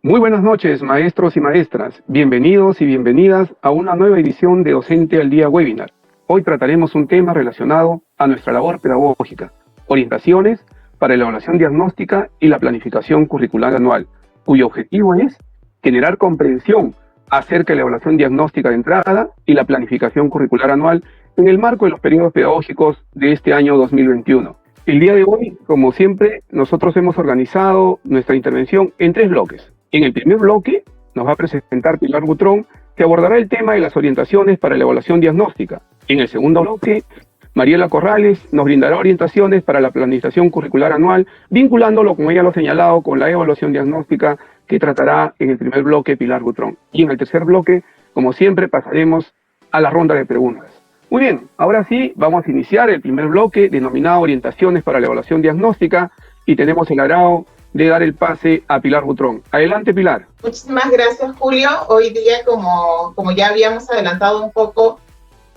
Muy buenas noches, maestros y maestras. Bienvenidos y bienvenidas a una nueva edición de Docente al Día Webinar. Hoy trataremos un tema relacionado a nuestra labor pedagógica, orientaciones para la evaluación diagnóstica y la planificación curricular anual, cuyo objetivo es generar comprensión acerca de la evaluación diagnóstica de entrada y la planificación curricular anual en el marco de los periodos pedagógicos de este año 2021. El día de hoy, como siempre, nosotros hemos organizado nuestra intervención en 3 bloques. En el primer bloque nos va a presentar Pilar Butrón, que abordará el tema de las orientaciones para la evaluación diagnóstica. En el segundo bloque, Mariela Corrales nos brindará orientaciones para la planificación curricular anual, vinculándolo, como ella lo ha señalado, con la evaluación diagnóstica que tratará en el primer bloque Pilar Butrón. Y en el tercer bloque, como siempre, pasaremos a la ronda de preguntas. Muy bien, ahora sí, vamos a iniciar el primer bloque denominado Orientaciones para la evaluación diagnóstica y tenemos el agrado de dar el pase a Pilar Butrón. Adelante, Pilar. Muchísimas gracias, Julio. Hoy día, como ya habíamos adelantado un poco,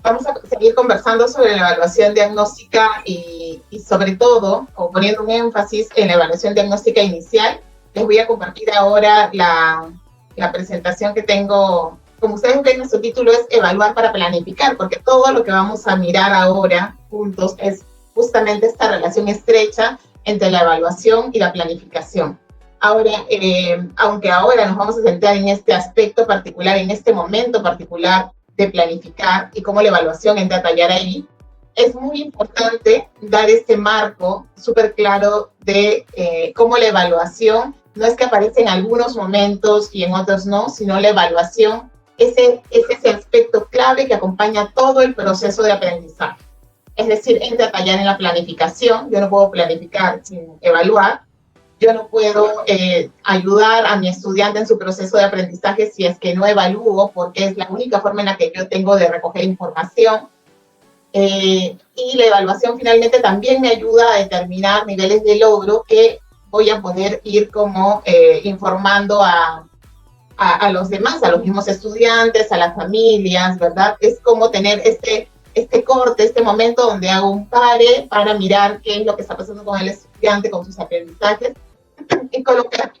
vamos a seguir conversando sobre la evaluación diagnóstica y sobre todo, o poniendo un énfasis en la evaluación diagnóstica inicial. Les voy a compartir ahora la presentación que tengo. Como ustedes ven, nuestro título es Evaluar para planificar, porque todo lo que vamos a mirar ahora juntos es justamente esta relación estrecha entre la evaluación y la planificación. Ahora, aunque ahora nos vamos a centrar en este aspecto particular, en este momento particular de planificar y cómo la evaluación entra a tallar ahí, es muy importante dar este marco súper claro de cómo la evaluación no es que aparece en algunos momentos y en otros no, sino la evaluación es ese aspecto clave que acompaña todo el proceso de aprendizaje. Es decir, entra a tallar en la planificación. Yo no puedo planificar sin evaluar. Yo no puedo ayudar a mi estudiante en su proceso de aprendizaje si es que no evalúo, porque es la única forma en la que yo tengo de recoger información. Y la evaluación finalmente también me ayuda a determinar niveles de logro que voy a poder ir como informando a los demás, a los mismos estudiantes, a las familias, ¿verdad? Es como tener este corte, este momento donde hago un pare para mirar qué es lo que está pasando con el estudiante, con sus aprendizajes, y colocar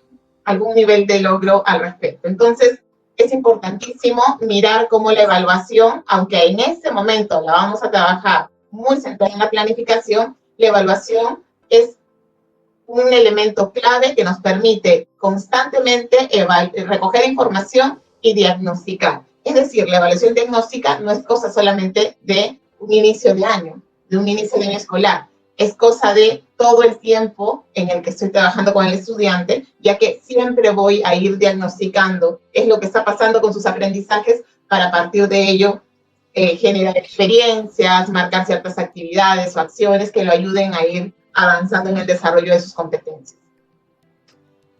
algún nivel de logro al respecto. Entonces, es importantísimo mirar cómo la evaluación, aunque en este momento la vamos a trabajar muy centrada en la planificación, la evaluación es un elemento clave que nos permite constantemente recoger información y diagnosticar. Es decir, la evaluación diagnóstica no es cosa solamente de un inicio de año escolar, es cosa de todo el tiempo en el que estoy trabajando con el estudiante, ya que siempre voy a ir diagnosticando qué es lo que está pasando con sus aprendizajes para a partir de ello generar experiencias, marcar ciertas actividades o acciones que lo ayuden a ir avanzando en el desarrollo de sus competencias.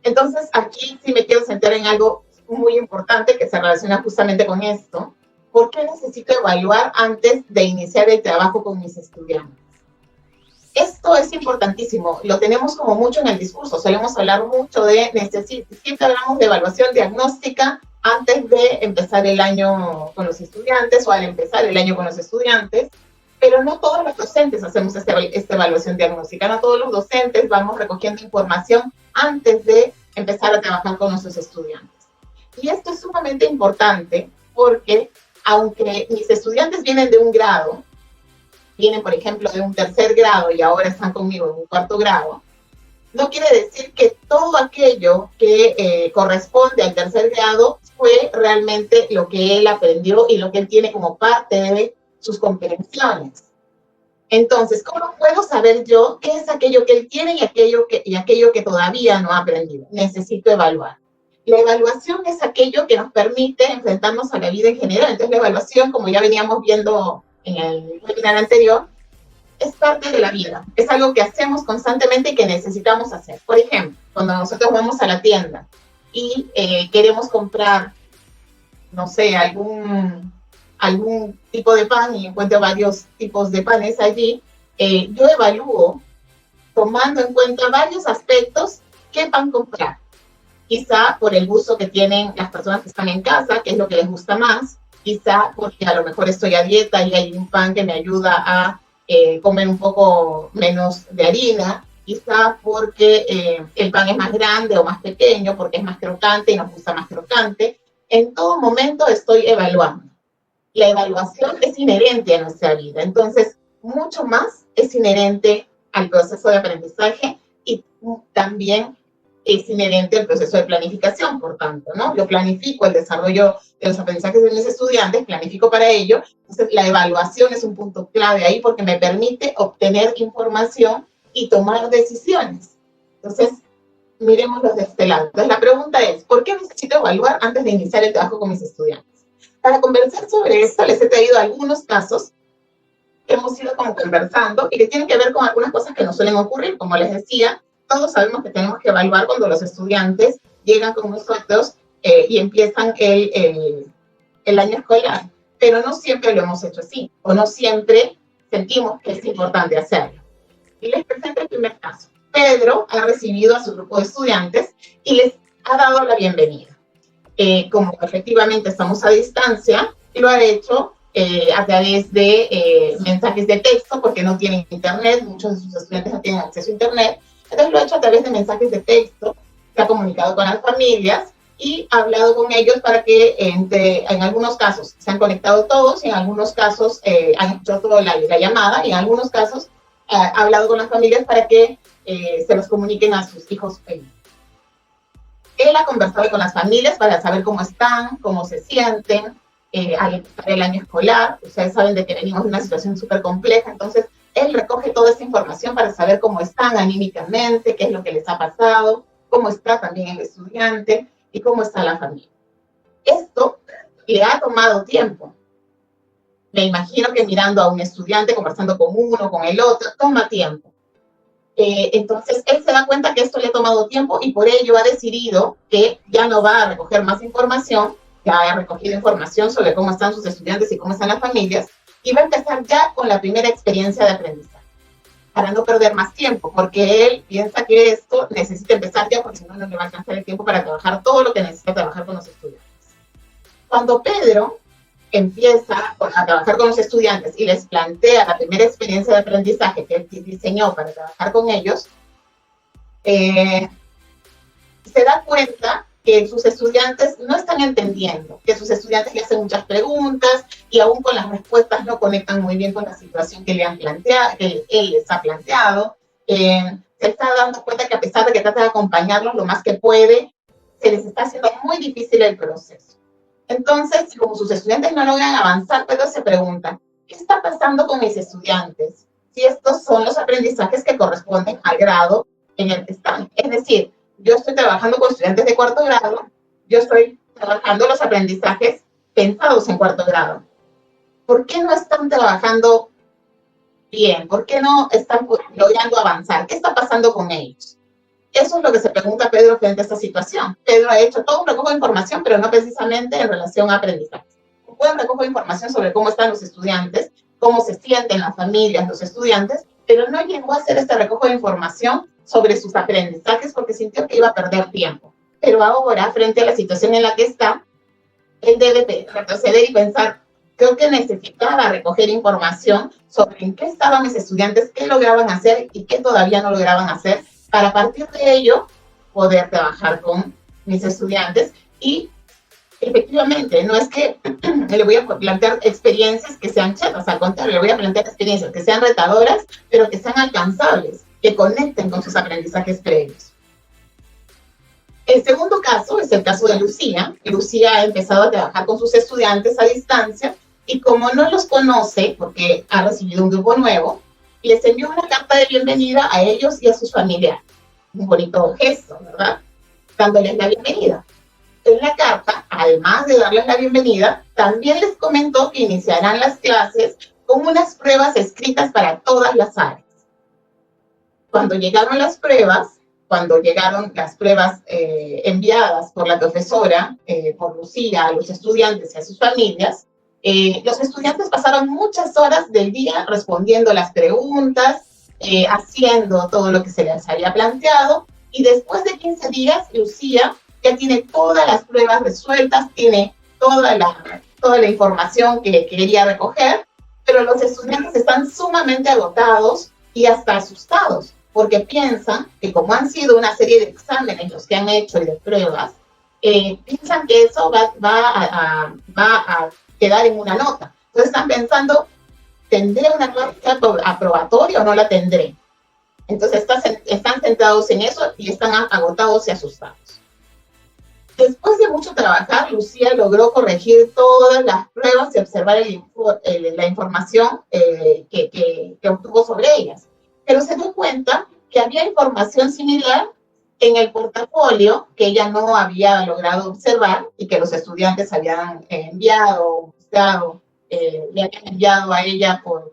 Entonces, aquí sí me quiero centrar en algo muy importante que se relaciona justamente con esto. ¿Por qué necesito evaluar antes de iniciar el trabajo con mis estudiantes? Esto es importantísimo, lo tenemos como mucho en el discurso, solemos hablar mucho de siempre hablamos de evaluación diagnóstica antes de empezar el año con los estudiantes o al empezar el año con los estudiantes, pero no todos los docentes hacemos esta evaluación diagnóstica, no todos los docentes vamos recogiendo información antes de empezar a trabajar con nuestros estudiantes. Y esto es sumamente importante porque aunque mis estudiantes vienen de un grado, vienen por ejemplo de un 3er grado y ahora están conmigo en un 4º grado, no quiere decir que todo aquello que corresponde al 3er grado fue realmente lo que él aprendió y lo que él tiene como parte de sus comprensiones. Entonces, ¿cómo puedo saber yo qué es aquello que él tiene y aquello que todavía no ha aprendido? Necesito evaluar. La evaluación es aquello que nos permite enfrentarnos a la vida en general. Entonces, la evaluación, como ya veníamos viendo en el webinar anterior, es parte de la vida. Es algo que hacemos constantemente y que necesitamos hacer. Por ejemplo, cuando nosotros vamos a la tienda y queremos comprar, no sé, algún tipo de pan y encuentro varios tipos de panes allí, yo evalúo tomando en cuenta varios aspectos qué pan comprar. Quizá por el gusto que tienen las personas que están en casa, qué es lo que les gusta más, quizá porque a lo mejor estoy a dieta y hay un pan que me ayuda a comer un poco menos de harina, quizá porque el pan es más grande o más pequeño, porque es más crocante y nos gusta más crocante. En todo momento estoy evaluando. La evaluación es inherente a nuestra vida, entonces mucho más es inherente al proceso de aprendizaje y también es inherente al proceso de planificación, por tanto, ¿no? Yo planifico el desarrollo de los aprendizajes de mis estudiantes, planifico para ello, entonces la evaluación es un punto clave ahí porque me permite obtener información y tomar decisiones. Entonces, miremoslo de este lado. Entonces, la pregunta es, ¿por qué necesito evaluar antes de iniciar el trabajo con mis estudiantes? Para conversar sobre esto, les he traído algunos casos que hemos ido como conversando y que tienen que ver con algunas cosas que nos suelen ocurrir. Como les decía, todos sabemos que tenemos que evaluar cuando los estudiantes llegan con nosotros y empiezan el año escolar, pero no siempre lo hemos hecho así, o no siempre sentimos que es importante hacerlo. Y les presento el primer caso. Pedro ha recibido a su grupo de estudiantes y les ha dado la bienvenida. Como efectivamente estamos a distancia, lo ha hecho a través de mensajes de texto, porque no tienen internet, muchos de sus estudiantes no tienen acceso a internet, entonces lo ha hecho a través de mensajes de texto, se ha comunicado con las familias y ha hablado con ellos para que en algunos casos se han conectado todos, y en algunos casos han hecho toda la llamada, y en algunos casos ha hablado con las familias para que se los comuniquen a sus hijos. Él ha conversado con las familias para saber cómo están, cómo se sienten al empezar el año escolar. Ustedes saben de que venimos de una situación súper compleja, entonces él recoge toda esa información para saber cómo están anímicamente, qué es lo que les ha pasado, cómo está también el estudiante y cómo está la familia. Esto le ha tomado tiempo. Me imagino que mirando a un estudiante, conversando con uno, con el otro, toma tiempo. Entonces, él se da cuenta que esto le ha tomado tiempo y por ello ha decidido que ya no va a recoger más información, ya ha recogido información sobre cómo están sus estudiantes y cómo están las familias, y va a empezar ya con la primera experiencia de aprendizaje, para no perder más tiempo, porque él piensa que esto necesita empezar ya, porque si no, no le va a alcanzar el tiempo para trabajar todo lo que necesita trabajar con los estudiantes. Cuando Pedro empieza a trabajar con los estudiantes y les plantea la primera experiencia de aprendizaje que él diseñó para trabajar con ellos, se da cuenta que sus estudiantes no están entendiendo, que sus estudiantes le hacen muchas preguntas y aún con las respuestas no conectan muy bien con la situación que le han planteado, que él les ha planteado. Se está dando cuenta que a pesar de que trata de acompañarlos lo más que puede, se les está haciendo muy difícil el proceso. Entonces, como sus estudiantes no logran avanzar, Pedro se pregunta, ¿qué está pasando con mis estudiantes? Si estos son los aprendizajes que corresponden al grado en el que están. Es decir, yo estoy trabajando con estudiantes de cuarto grado, yo estoy trabajando los aprendizajes pensados en cuarto grado. ¿Por qué no están trabajando bien? ¿Por qué no están logrando avanzar? ¿Qué está pasando con ellos? Eso es lo que se pregunta Pedro frente a esta situación. Pedro ha hecho todo un recojo de información, pero no precisamente en relación a aprendizaje. Un buen recojo de información sobre cómo están los estudiantes, cómo se sienten las familias, los estudiantes, pero no llegó a hacer este recojo de información sobre sus aprendizajes porque sintió que iba a perder tiempo. Pero ahora, frente a la situación en la que está, él debe retroceder y pensar, creo que necesitaba recoger información sobre en qué estaban mis estudiantes, qué lograban hacer y qué todavía no lograban hacer, para a partir de ello poder trabajar con mis estudiantes. Y efectivamente, no es que le voy a plantear experiencias que sean chatas, al contrario, le voy a plantear experiencias que sean retadoras, pero que sean alcanzables, que conecten con sus aprendizajes previos. El segundo caso es el caso de Lucía. Lucía ha empezado a trabajar con sus estudiantes a distancia y como no los conoce, porque ha recibido un grupo nuevo, les envió una carta de bienvenida a ellos y a sus familiares. Un bonito gesto, ¿verdad? Dándoles la bienvenida. En la carta, además de darles la bienvenida, también les comentó que iniciarán las clases con unas pruebas escritas para todas las áreas. Cuando llegaron las pruebas enviadas por la profesora, por Lucía, a los estudiantes y a sus familias, los estudiantes pasaron muchas horas del día respondiendo las preguntas, haciendo todo lo que se les había planteado, y después de 15 días, Lucía ya tiene todas las pruebas resueltas, tiene toda la información que quería recoger, pero los estudiantes están sumamente agotados y hasta asustados, porque piensan que como han sido una serie de exámenes los que han hecho y de pruebas, piensan que eso va a quedar en una nota. Entonces están pensando, ¿tendré una nota aprobatoria o no la tendré? Entonces están centrados en eso y están agotados y asustados. Después de mucho trabajar, Lucía logró corregir todas las pruebas y observar la información que obtuvo sobre ellas. Pero se dio cuenta que había información similar en el portafolio que ella no había logrado observar y que los estudiantes habían enviado, buscado, le habían enviado a ella por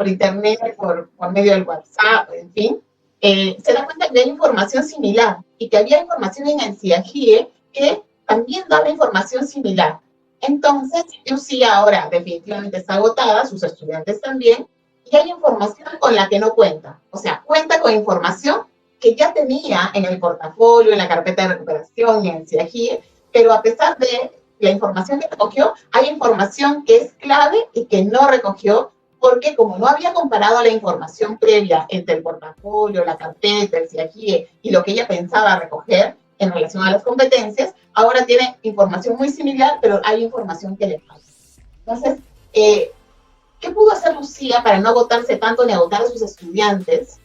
internet, por medio del WhatsApp, en fin. Se da cuenta que hay información similar y que había información en el CIAGIE que también daba información similar. Entonces, Lucía ahora definitivamente está agotada, sus estudiantes también, y hay información con la que no cuenta. O sea, cuenta con información que ya tenía en el portafolio, en la carpeta de recuperación, en el CIAGIE, pero a pesar de la información que recogió, hay información que es clave y que no recogió, porque como no había comparado la información previa entre el portafolio, la carpeta, el CIAGIE y lo que ella pensaba recoger en relación a las competencias, ahora tiene información muy similar, pero hay información que le falta. Entonces, ¿qué pudo hacer Lucía para no agotarse tanto ni agotar a sus estudiantes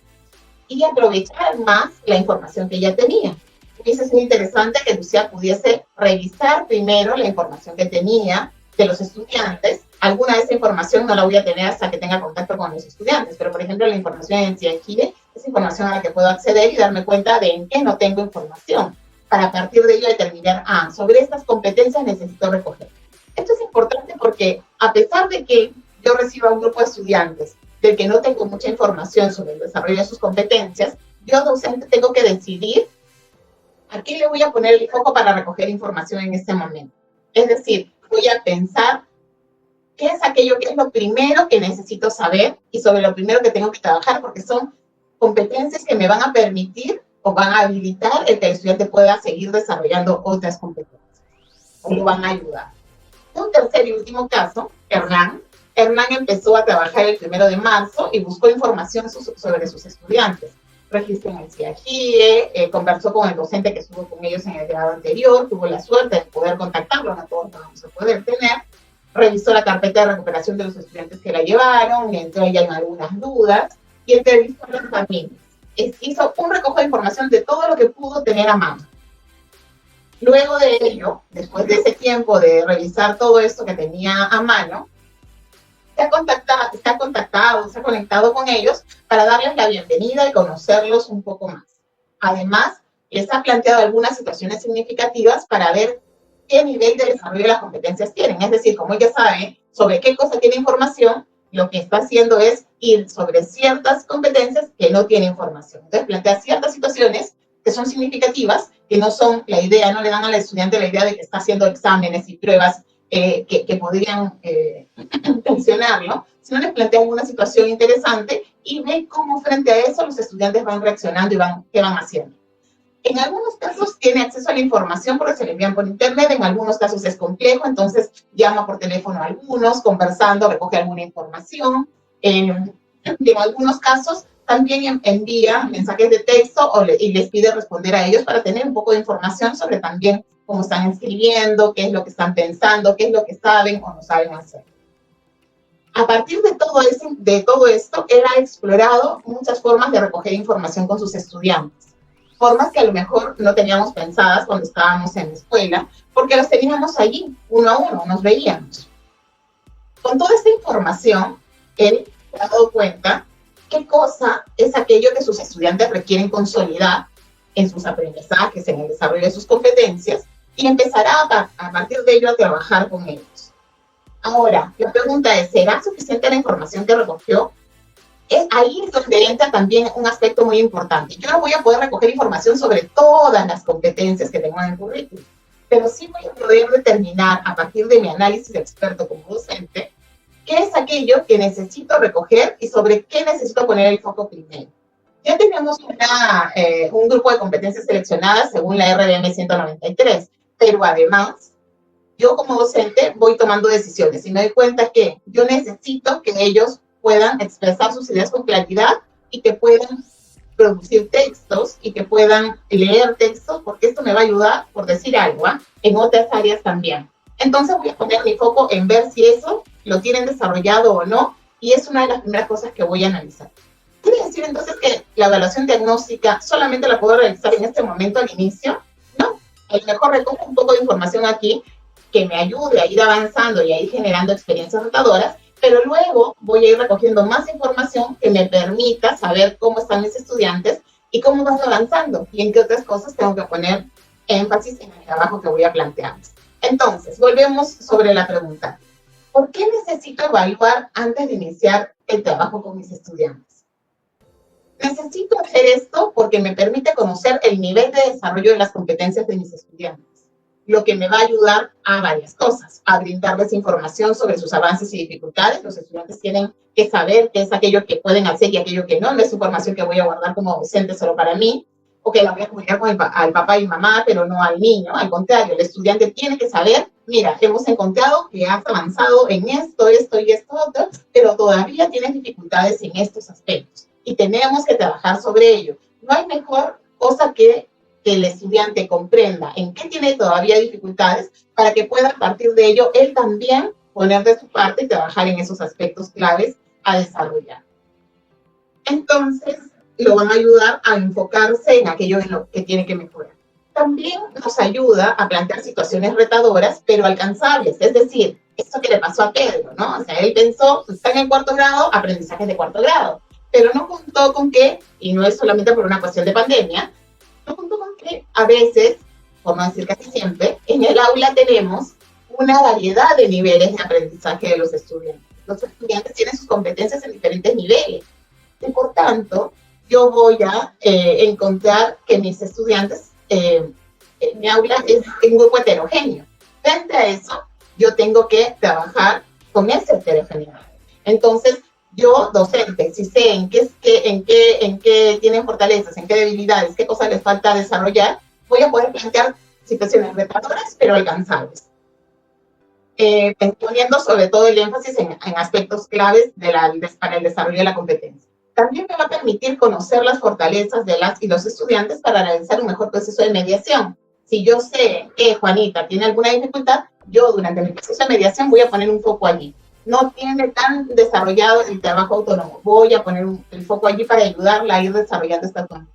y aprovechar más la información que ella tenía? Hubiese sido interesante que Lucía pudiese revisar primero la información que tenía de los estudiantes. Alguna de esa información no la voy a tener hasta que tenga contacto con los estudiantes, pero por ejemplo la información en CIAGIE es información a la que puedo acceder y darme cuenta de en qué no tengo información, para a partir de ello determinar, sobre estas competencias necesito recoger. Esto es importante porque a pesar de que yo reciba un grupo de estudiantes del que no tengo mucha información sobre el desarrollo de sus competencias, yo docente tengo que decidir a qué le voy a poner el foco para recoger información en este momento. Es decir, voy a pensar qué es aquello que es lo primero que necesito saber y sobre lo primero que tengo que trabajar, porque son competencias que me van a permitir o van a habilitar el que el estudiante pueda seguir desarrollando otras competencias o lo van a ayudar. Un tercer y último caso, Hernán empezó a trabajar el 1 de marzo y buscó información sobre sus estudiantes. Registró en el CIAGIE, conversó con el docente que estuvo con ellos en el grado anterior, tuvo la suerte de poder contactarlo, no todos lo vamos a poder tener, revisó la carpeta de recuperación de los estudiantes que la llevaron, entró ella en algunas dudas y entrevistó a las familias. Hizo un recojo de información de todo lo que pudo tener a mano. Luego de ello, después de ese tiempo de revisar todo esto que tenía a mano, se ha conectado con ellos para darles la bienvenida y conocerlos un poco más. Además, les ha planteado algunas situaciones significativas para ver qué nivel de desarrollo de las competencias tienen. Es decir, como ella sabe sobre qué cosa tiene información, lo que está haciendo es ir sobre ciertas competencias que no tiene información. Entonces, plantea ciertas situaciones que son significativas, que no son la idea, no le dan al estudiante la idea de que está haciendo exámenes y pruebas que podrían tensionarlo, sino les plantea alguna situación interesante y ve cómo frente a eso los estudiantes van reaccionando y qué van haciendo. En algunos casos tiene acceso a la información porque se le envían por internet, en algunos casos es complejo, entonces llama por teléfono a algunos, conversando, recoge alguna información. En algunos casos también envía mensajes de texto y les pide responder a ellos para tener un poco de información sobre también cómo están escribiendo, qué es lo que están pensando, qué es lo que saben o no saben hacer. A partir de todo esto, él ha explorado muchas formas de recoger información con sus estudiantes. Formas que a lo mejor no teníamos pensadas cuando estábamos en la escuela, porque los teníamos allí, uno a uno, nos veíamos. Con toda esta información, él se ha dado cuenta qué cosa es aquello que sus estudiantes requieren consolidar en sus aprendizajes, en el desarrollo de sus competencias, y empezará a partir de ello a trabajar con ellos. Ahora, la pregunta es, ¿será suficiente la información que recogió? Ahí es donde entra también un aspecto muy importante. Yo no voy a poder recoger información sobre todas las competencias que tengo en el currículum, pero sí voy a poder determinar, a partir de mi análisis de experto como docente, qué es aquello que necesito recoger y sobre qué necesito poner el foco primero. Ya tenemos un grupo de competencias seleccionadas según la RDM 193, pero además, yo como docente voy tomando decisiones y me doy cuenta que yo necesito que ellos puedan expresar sus ideas con claridad y que puedan producir textos y que puedan leer textos, porque esto me va a ayudar, por decir algo, en otras áreas también. Entonces voy a poner mi foco en ver si eso lo tienen desarrollado o no, y es una de las primeras cosas que voy a analizar. ¿Quiere decir entonces que la evaluación diagnóstica solamente la puedo realizar en este momento al inicio? No, a lo mejor recojo un poco de información aquí que me ayude a ir avanzando y a ir generando experiencias retadoras, pero luego voy a ir recogiendo más información que me permita saber cómo están mis estudiantes y cómo van avanzando y en qué otras cosas tengo que poner énfasis en el trabajo que voy a plantearles. Entonces, volvemos sobre la pregunta. ¿Por qué necesito evaluar antes de iniciar el trabajo con mis estudiantes? Necesito hacer esto porque me permite conocer el nivel de desarrollo de las competencias de mis estudiantes, lo que me va a ayudar a varias cosas, a brindarles información sobre sus avances y dificultades. Los estudiantes tienen que saber qué es aquello que pueden hacer y aquello que no. No es información que voy a guardar como docente solo para mí, o que la voy a comunicar con al papá y mamá, pero no al niño. Al contrario, el estudiante tiene que saber, mira, hemos encontrado que has avanzado en esto, esto y esto otro, pero todavía tienes dificultades en estos aspectos y tenemos que trabajar sobre ello. No hay mejor cosa que el estudiante comprenda en qué tiene todavía dificultades para que pueda a partir de ello él también poner de su parte y trabajar en esos aspectos claves a desarrollar. Entonces, lo van a ayudar a enfocarse en aquello en lo que tiene que mejorar. También nos ayuda a plantear situaciones retadoras, pero alcanzables. Es decir, esto que le pasó a Pedro, ¿no? O sea, él pensó, está en el 4º grado, aprendizaje de 4º grado, pero no contó con que, y no es solamente por una cuestión de pandemia, no contó con que a veces, por no decir casi siempre, en el aula tenemos una variedad de niveles de aprendizaje de los estudiantes. Los estudiantes tienen sus competencias en diferentes niveles. Y por tanto, yo voy a encontrar que mis estudiantes, mi aula es un grupo heterogéneo. Frente a eso, yo tengo que trabajar con esa heterogeneidad. Entonces, yo, docente, si sé en qué tienen fortalezas, en qué debilidades, qué cosas les falta desarrollar, voy a poder plantear situaciones retadoras, pero alcanzables. Poniendo sobre todo el énfasis en aspectos claves para el desarrollo de la competencia. También me va a permitir conocer las fortalezas de las y los estudiantes para realizar un mejor proceso de mediación. Si yo sé que Juanita tiene alguna dificultad, yo durante mi proceso de mediación voy a poner un foco allí. No tiene tan desarrollado el trabajo autónomo, voy a poner el foco allí para ayudarla a ir desarrollando esta autonomía.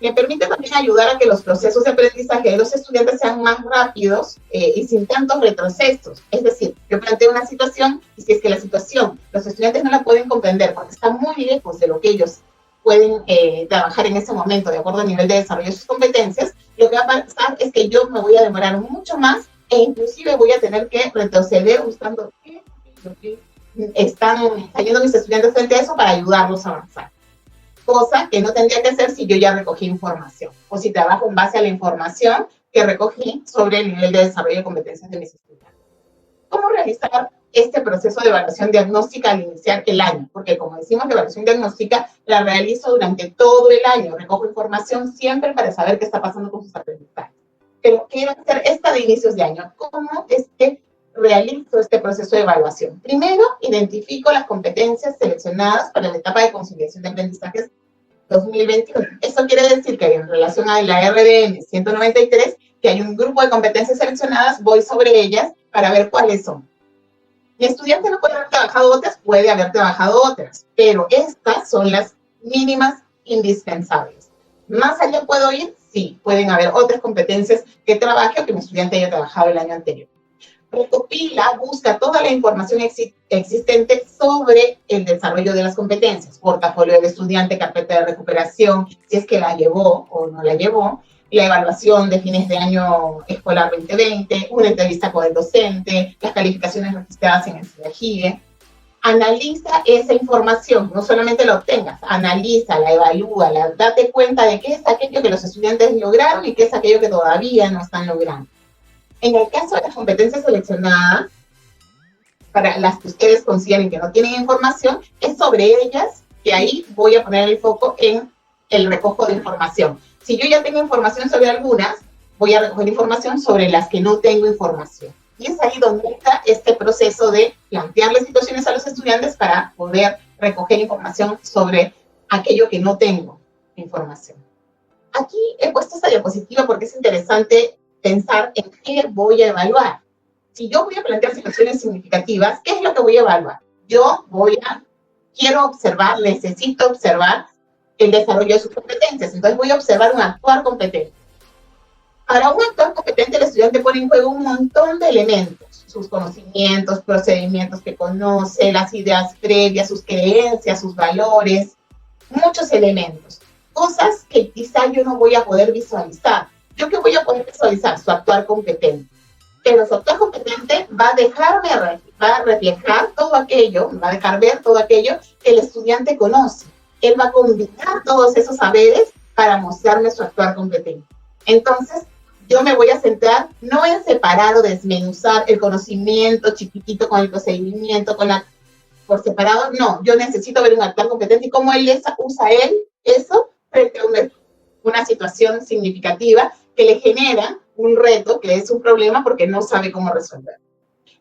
Me permite también ayudar a que los procesos de aprendizaje de los estudiantes sean más rápidos y sin tantos retrocesos. Es decir, yo planteo una situación y si es que la situación los estudiantes no la pueden comprender porque está muy lejos de lo que ellos pueden trabajar en ese momento de acuerdo al nivel de desarrollo de sus competencias, lo que va a pasar es que yo me voy a demorar mucho más e inclusive voy a tener que retroceder buscando qué es lo que están cayendo mis estudiantes frente a eso para ayudarlos a avanzar. Cosa que no tendría que hacer si yo ya recogí información o si trabajo en base a la información que recogí sobre el nivel de desarrollo de competencias de mis estudiantes. ¿Cómo realizar este proceso de evaluación diagnóstica al iniciar el año? Porque como decimos, la evaluación diagnóstica la realizo durante todo el año, recojo información siempre para saber qué está pasando con sus aprendizajes. Pero quiero hacer esta de inicios de año. ¿Cómo es que realizo este proceso de evaluación? Primero, identifico las competencias seleccionadas para la etapa de conciliación de aprendizajes 2021. Esto quiere decir que en relación a la RDN 193, que hay un grupo de competencias seleccionadas, voy sobre ellas para ver cuáles son. Mi estudiante no puede haber trabajado otras, puede haber trabajado otras, pero estas son las mínimas indispensables. ¿Más allá puedo ir? Sí, pueden haber otras competencias que trabaje o que mi estudiante haya trabajado el año anterior. Recopila, busca toda la información existente sobre el desarrollo de las competencias, portafolio del estudiante, carpeta de recuperación, si es que la llevó o no la llevó, la evaluación de fines de año escolar 2020, una entrevista con el docente, las calificaciones registradas en el CIAGIE. Analiza esa información, no solamente la obtengas, analízala, evalúala, date cuenta de qué es aquello que los estudiantes lograron y qué es aquello que todavía no están logrando. En el caso de las competencias seleccionadas, para las que ustedes consideren que no tienen información, es sobre ellas que ahí voy a poner el foco en el recojo de información. Si yo ya tengo información sobre algunas, voy a recoger información sobre las que no tengo información. Y es ahí donde está este proceso de plantearle situaciones a los estudiantes para poder recoger información sobre aquello que no tengo información. Aquí he puesto esta diapositiva porque es interesante pensar en qué voy a evaluar. Si yo voy a plantear situaciones significativas, ¿qué es lo que voy a evaluar? Quiero observar, necesito observar el desarrollo de sus competencias. Entonces voy a observar un actuar competente. Para un actuar competente, el estudiante pone en juego un montón de elementos, sus conocimientos, procedimientos que conoce, las ideas previas, sus creencias, sus valores, muchos elementos, cosas que quizá yo no voy a poder visualizar. ¿Yo qué voy a poder visualizar? Su actuar competente. Pero su actuar competente va a reflejar todo aquello, va a dejar ver todo aquello que el estudiante conoce. Él va a combinar todos esos saberes para mostrarme su actuar competente. Entonces, yo me voy a centrar no en separar o desmenuzar el conocimiento chiquitito con el procedimiento, por separado, no. Yo necesito ver un actuar competente y cómo usa eso frente a una situación significativa que le genera un reto, que es un problema porque no sabe cómo resolver.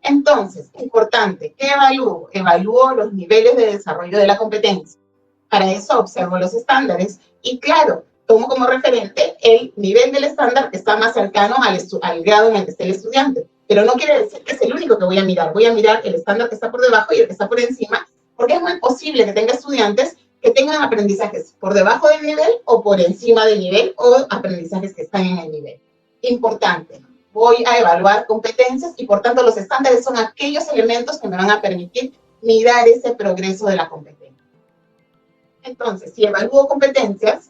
Entonces, importante, ¿qué evalúo? Evalúo los niveles de desarrollo de la competencia. Para eso observo los estándares y, claro, tomo como referente el nivel del estándar que está más cercano al grado en el que esté el estudiante. Pero no quiere decir que es el único que voy a mirar. Voy a mirar el estándar que está por debajo y el que está por encima, porque es muy posible que tenga estudiantes que tengan aprendizajes por debajo del nivel o por encima del nivel o aprendizajes que están en el nivel. Importante, voy a evaluar competencias y por tanto los estándares son aquellos elementos que me van a permitir mirar ese progreso de la competencia. Entonces, si evalúo competencias,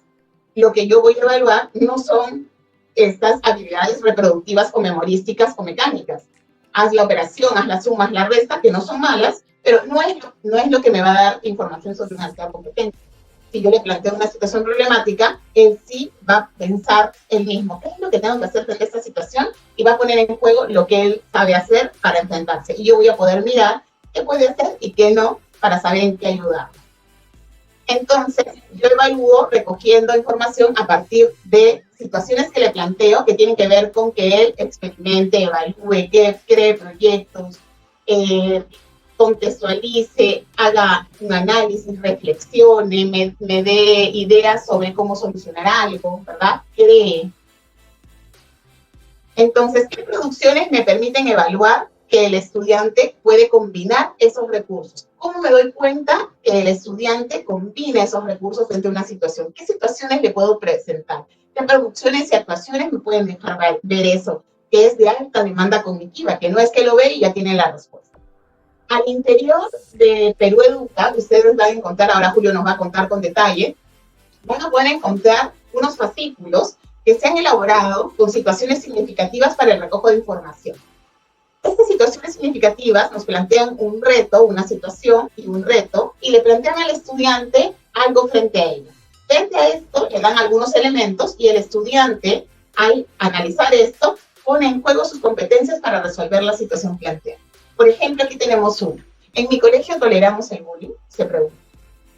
lo que yo voy a evaluar no son estas habilidades reproductivas o memorísticas o mecánicas. Haz la operación, haz la suma, haz la resta, que no son malas, pero no es lo que me va a dar información sobre una actuar competente. Si yo le planteo una situación problemática, él sí va a pensar él mismo, ¿qué es lo que tengo que hacer frente a esta situación? Y va a poner en juego lo que él sabe hacer para enfrentarse. Y yo voy a poder mirar qué puede hacer y qué no, para saber en qué ayudar. Entonces, yo evalúo recogiendo información a partir de situaciones que le planteo que tienen que ver con que él experimente, evalúe, que cree proyectos, contextualice, haga un análisis, reflexione, me dé ideas sobre cómo solucionar algo, ¿verdad? Cree. Entonces, ¿qué producciones me permiten evaluar que el estudiante puede combinar esos recursos? ¿Cómo me doy cuenta que el estudiante combina esos recursos frente a una situación? ¿Qué situaciones le puedo presentar? ¿Qué producciones y actuaciones me pueden dejar ver eso? Que es de alta demanda cognitiva, que no es que lo ve y ya tiene la respuesta. Al interior de Perú Educa, ustedes van a encontrar, ahora Julio nos va a contar con detalle, van a poder encontrar unos fascículos que se han elaborado con situaciones significativas para el recojo de información. Estas situaciones significativas nos plantean un reto, una situación y un reto, y le plantean al estudiante algo frente a ello. Frente a esto, le dan algunos elementos y el estudiante, al analizar esto, pone en juego sus competencias para resolver la situación planteada. Por ejemplo, aquí tenemos una. ¿En mi colegio toleramos el bullying? Se pregunta.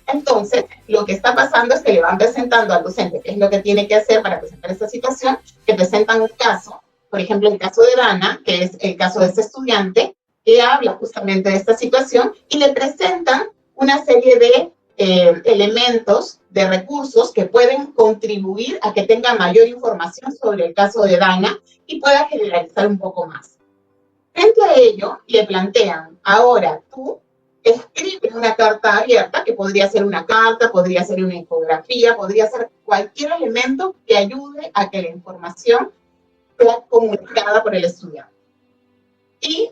Entonces, lo que está pasando es que le van presentando al docente qué es lo que tiene que hacer para presentar esta situación, que presentan un caso. Por ejemplo, el caso de Dana, que es el caso de este estudiante, que habla justamente de esta situación y le presentan una serie de elementos, de recursos que pueden contribuir a que tenga mayor información sobre el caso de Dana y pueda generalizar un poco más. Frente a ello, le plantean, ahora tú escribes una carta abierta, que podría ser una carta, podría ser una infografía, podría ser cualquier elemento que ayude a que la información sea comunicada por el estudiante. Y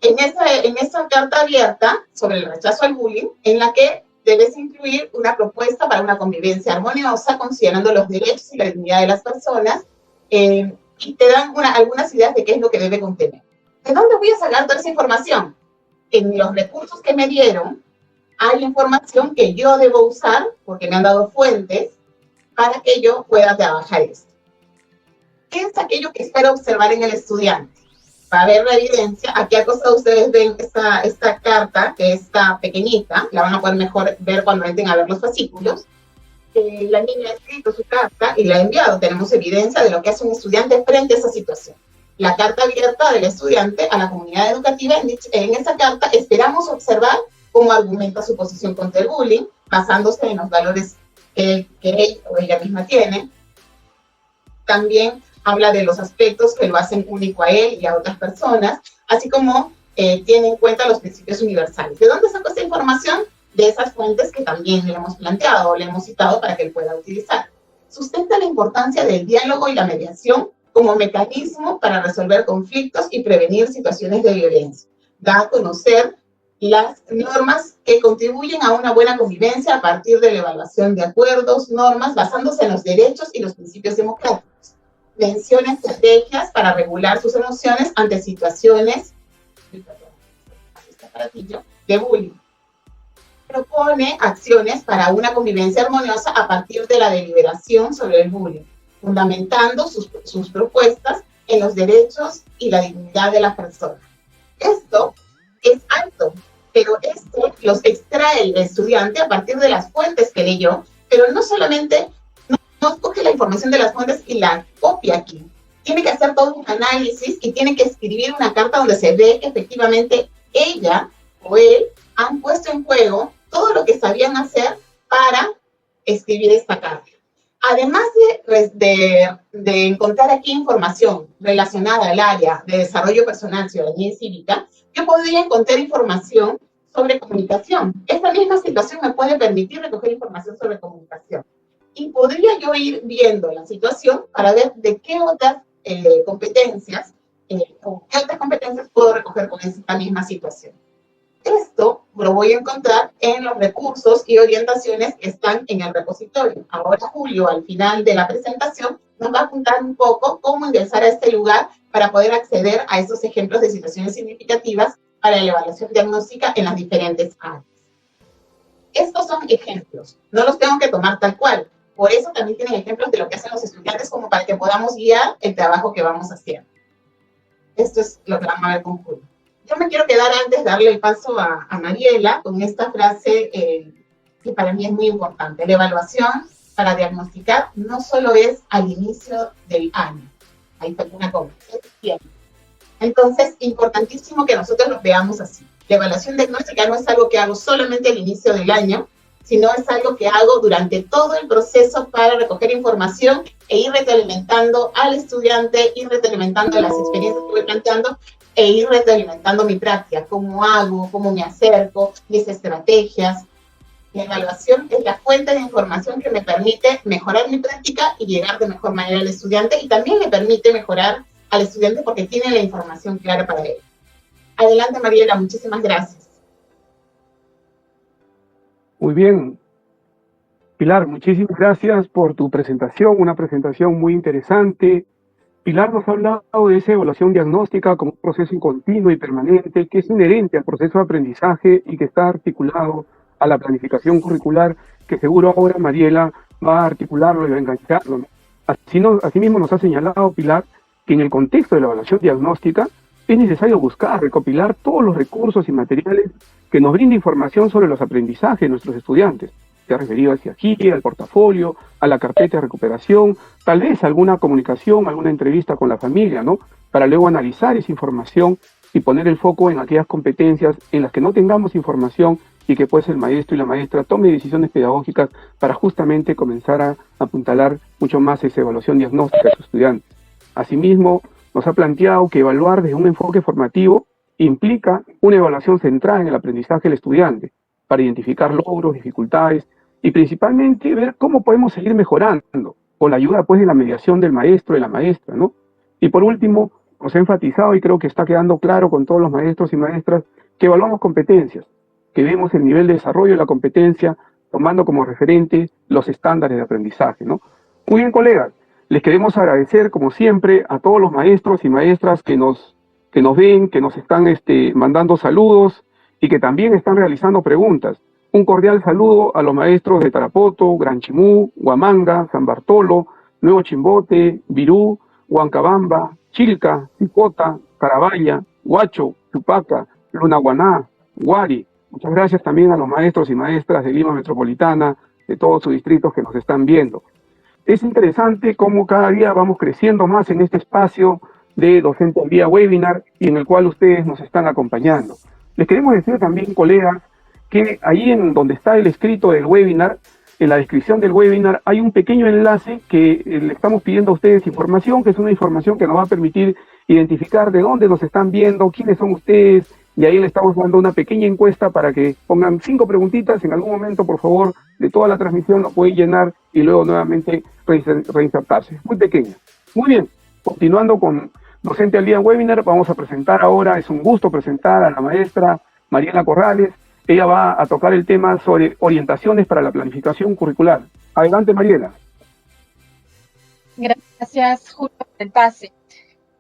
en esa carta abierta sobre el rechazo al bullying, en la que debes incluir una propuesta para una convivencia armoniosa, considerando los derechos y la dignidad de las personas, y te dan algunas ideas de qué es lo que debe contener. ¿De dónde voy a sacar toda esa información? En los recursos que me dieron, hay información que yo debo usar, porque me han dado fuentes, para que yo pueda trabajar esto. ¿Qué es aquello que espero observar en el estudiante? Va a ver la evidencia. Aquí al costado ustedes ven esta carta, que está pequeñita, la van a poder mejor ver cuando entren a ver los fascículos. La niña ha escrito su carta y la ha enviado. Tenemos evidencia de lo que hace un estudiante frente a esa situación. La carta abierta del estudiante a la comunidad educativa, en esa carta esperamos observar cómo argumenta su posición contra el bullying, basándose en los valores que él o ella misma tiene. También habla de los aspectos que lo hacen único a él y a otras personas, así como tiene en cuenta los principios universales. ¿De dónde sacó esta información? De esas fuentes que también le hemos planteado o le hemos citado para que él pueda utilizar. Sustenta la importancia del diálogo y la mediación como mecanismo para resolver conflictos y prevenir situaciones de violencia. Da a conocer las normas que contribuyen a una buena convivencia a partir de la evaluación de acuerdos, normas, basándose en los derechos y los principios democráticos. Menciona estrategias para regular sus emociones ante situaciones de bullying. Propone acciones para una convivencia armoniosa a partir de la deliberación sobre el bullying, fundamentando sus propuestas en los derechos y la dignidad de las personas. Esto es alto, pero esto los extrae el estudiante a partir de las fuentes que leyó, pero no solamente no coge la información de las fuentes y la copia aquí. Tiene que hacer todo un análisis y tiene que escribir una carta donde se ve que efectivamente ella o él han puesto en juego todo lo que sabían hacer para escribir esta carta. Además de encontrar aquí información relacionada al área de desarrollo personal, ciudadanía y cívica, yo podría encontrar información sobre comunicación. Esta misma situación me puede permitir recoger información sobre comunicación. Y podría yo ir viendo la situación para ver de qué otras competencias o qué otras competencias puedo recoger con esta misma situación. Esto lo voy a encontrar en los recursos y orientaciones que están en el repositorio. Ahora Julio, al final de la presentación, nos va a contar un poco cómo ingresar a este lugar para poder acceder a esos ejemplos de situaciones significativas para la evaluación diagnóstica en las diferentes áreas. Estos son ejemplos, no los tengo que tomar tal cual. Por eso también tienen ejemplos de lo que hacen los estudiantes como para que podamos guiar el trabajo que vamos haciendo. Esto es lo que vamos a ver con Julio. Yo me quiero quedar antes de darle el paso a Mariela con esta frase que para mí es muy importante. La evaluación para diagnosticar no solo es al inicio del año. Ahí fue una cosa, es siempre. Entonces, importantísimo que nosotros lo veamos así. La evaluación diagnóstica no es algo que hago solamente al inicio del año, sino es algo que hago durante todo el proceso para recoger información e ir retroalimentando al estudiante, ir retroalimentando las experiencias que voy planteando e ir retroalimentando mi práctica, cómo hago, cómo me acerco, mis estrategias. La evaluación es la fuente de información que me permite mejorar mi práctica y llegar de mejor manera al estudiante, y también le permite mejorar al estudiante porque tiene la información clara para él. Adelante, Mariela, muchísimas gracias. Muy bien. Pilar, muchísimas gracias por tu presentación, una presentación muy interesante. Pilar nos ha hablado de esa evaluación diagnóstica como un proceso continuo y permanente que es inherente al proceso de aprendizaje y que está articulado a la planificación curricular, que seguro ahora Mariela va a articularlo y va a engancharlo, ¿no? Asimismo nos ha señalado Pilar que en el contexto de la evaluación diagnóstica es necesario buscar, recopilar todos los recursos y materiales que nos brinden información sobre los aprendizajes de nuestros estudiantes. Se ha referido hacia aquí, al portafolio, a la carpeta de recuperación, tal vez alguna comunicación, alguna entrevista con la familia, ¿no? Para luego analizar esa información y poner el foco en aquellas competencias en las que no tengamos información y que pues el maestro y la maestra tome decisiones pedagógicas para justamente comenzar a apuntalar mucho más esa evaluación diagnóstica de sus estudiantes. Asimismo, nos ha planteado que evaluar desde un enfoque formativo implica una evaluación centrada en el aprendizaje del estudiante, para identificar logros, dificultades y principalmente ver cómo podemos seguir mejorando con la ayuda pues de la mediación del maestro y la maestra, ¿no? Y por último, nos ha enfatizado y creo que está quedando claro con todos los maestros y maestras que evaluamos competencias, que vemos el nivel de desarrollo de la competencia tomando como referente los estándares de aprendizaje, ¿no? Muy bien, colegas, les queremos agradecer como siempre a todos los maestros y maestras que nos ven, que nos están mandando saludos y que también están realizando preguntas. Un cordial saludo a los maestros de Tarapoto, Gran Chimú, Huamanga, San Bartolo, Nuevo Chimbote, Virú, Huancabamba, Chilca, Cipota, Carabaya, Huacho, Chupaca, Lunaguaná, Huari. Muchas gracias también a los maestros y maestras de Lima Metropolitana, de todos sus distritos que nos están viendo. Es interesante cómo cada día vamos creciendo más en este espacio de Docente al Día Webinar y en el cual ustedes nos están acompañando. Les queremos decir también, colegas, que ahí en donde está el escrito del webinar, en la descripción del webinar hay un pequeño enlace que le estamos pidiendo a ustedes información, que es una información que nos va a permitir identificar de dónde nos están viendo, quiénes son ustedes, y ahí le estamos dando una pequeña encuesta para que pongan 5 preguntitas en algún momento, por favor, de toda la transmisión, lo pueden llenar y luego nuevamente reinsertarse. Muy pequeña. Muy bien, continuando con Docente al Día Webinar, vamos a presentar ahora, es un gusto presentar a la maestra Mariela Corrales. Ella va a tocar el tema sobre orientaciones para la planificación curricular. Adelante, Mariela. Gracias, Julio, por el pase.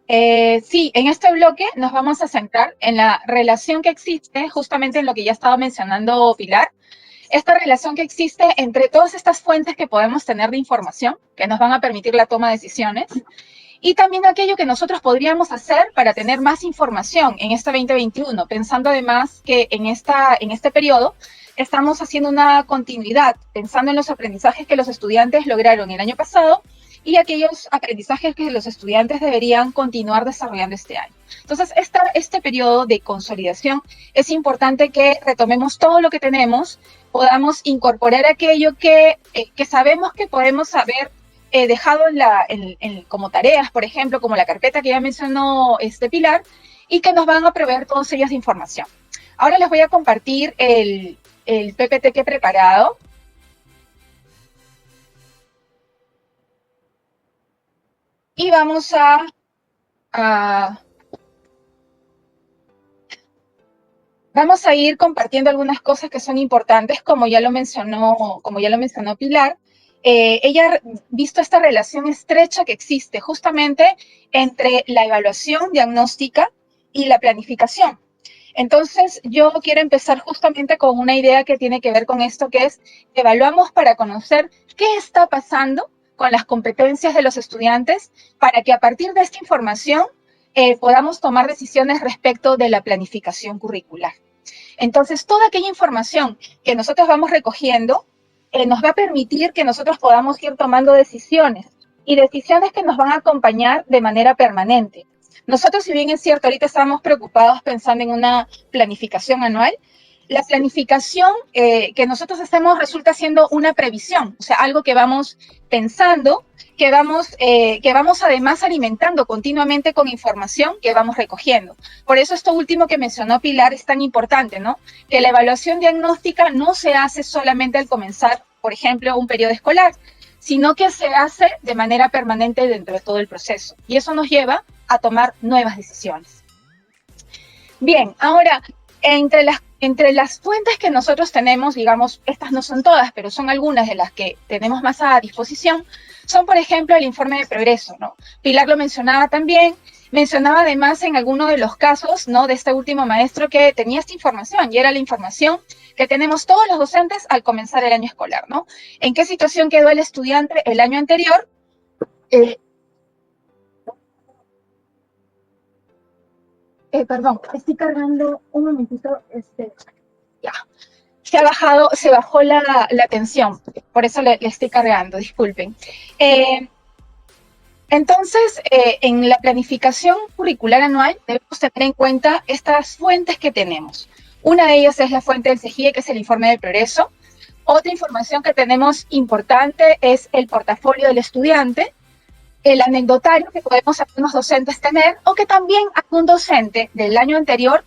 Sí, en este bloque nos vamos a centrar en la relación que existe, justamente en lo que ya estaba mencionando Pilar, esta relación que existe entre todas estas fuentes que podemos tener de información, que nos van a permitir la toma de decisiones, y también aquello que nosotros podríamos hacer para tener más información en este 2021, pensando además que en este periodo estamos haciendo una continuidad, pensando en los aprendizajes que los estudiantes lograron el año pasado y aquellos aprendizajes que los estudiantes deberían continuar desarrollando este año. Entonces, este periodo de consolidación es importante que retomemos todo lo que tenemos, podamos incorporar aquello que sabemos que podemos haber dejado como tareas, por ejemplo, como la carpeta que ya mencionó Pilar, y que nos van a proveer todas ellas de información. Ahora les voy a compartir el PPT que he preparado. Y vamos vamos a ir compartiendo algunas cosas que son importantes, como ya lo mencionó Pilar. Ella ha visto esta relación estrecha que existe justamente entre la evaluación diagnóstica y la planificación. Entonces, yo quiero empezar justamente con una idea que tiene que ver con esto, que es evaluamos para conocer qué está pasando con las competencias de los estudiantes para que a partir de esta información podamos tomar decisiones respecto de la planificación curricular. Entonces, toda aquella información que nosotros vamos recogiendo nos va a permitir que nosotros podamos ir tomando decisiones y decisiones que nos van a acompañar de manera permanente. Nosotros, si bien es cierto, ahorita estamos preocupados pensando en una planificación anual, la planificación que nosotros hacemos resulta siendo una previsión, o sea, algo que vamos pensando, que vamos además alimentando continuamente con información que vamos recogiendo. Por eso esto último que mencionó Pilar es tan importante, ¿no? Que la evaluación diagnóstica no se hace solamente al comenzar, por ejemplo, un periodo escolar, sino que se hace de manera permanente dentro de todo el proceso. Y eso nos lleva a tomar nuevas decisiones. Bien, ahora, entre las fuentes que nosotros tenemos, digamos, estas no son todas, pero son algunas de las que tenemos más a disposición, son, por ejemplo, el informe de progreso, ¿no? Pilar lo mencionaba también, mencionaba además en alguno de los casos, ¿no?, de este último maestro que tenía esta información, y era la información que tenemos todos los docentes al comenzar el año escolar, ¿no? ¿En qué situación quedó el estudiante el año anterior? Perdón, estoy cargando un momentito, ya. Se bajó la tensión, por eso le estoy cargando, disculpen. Entonces, en la planificación curricular anual debemos tener en cuenta estas fuentes que tenemos. Una de ellas es la fuente del CEGIE, que es el informe de progreso. Otra información que tenemos importante es el portafolio del estudiante, el anecdotario que podemos algunos docentes tener, o que también algún docente del año anterior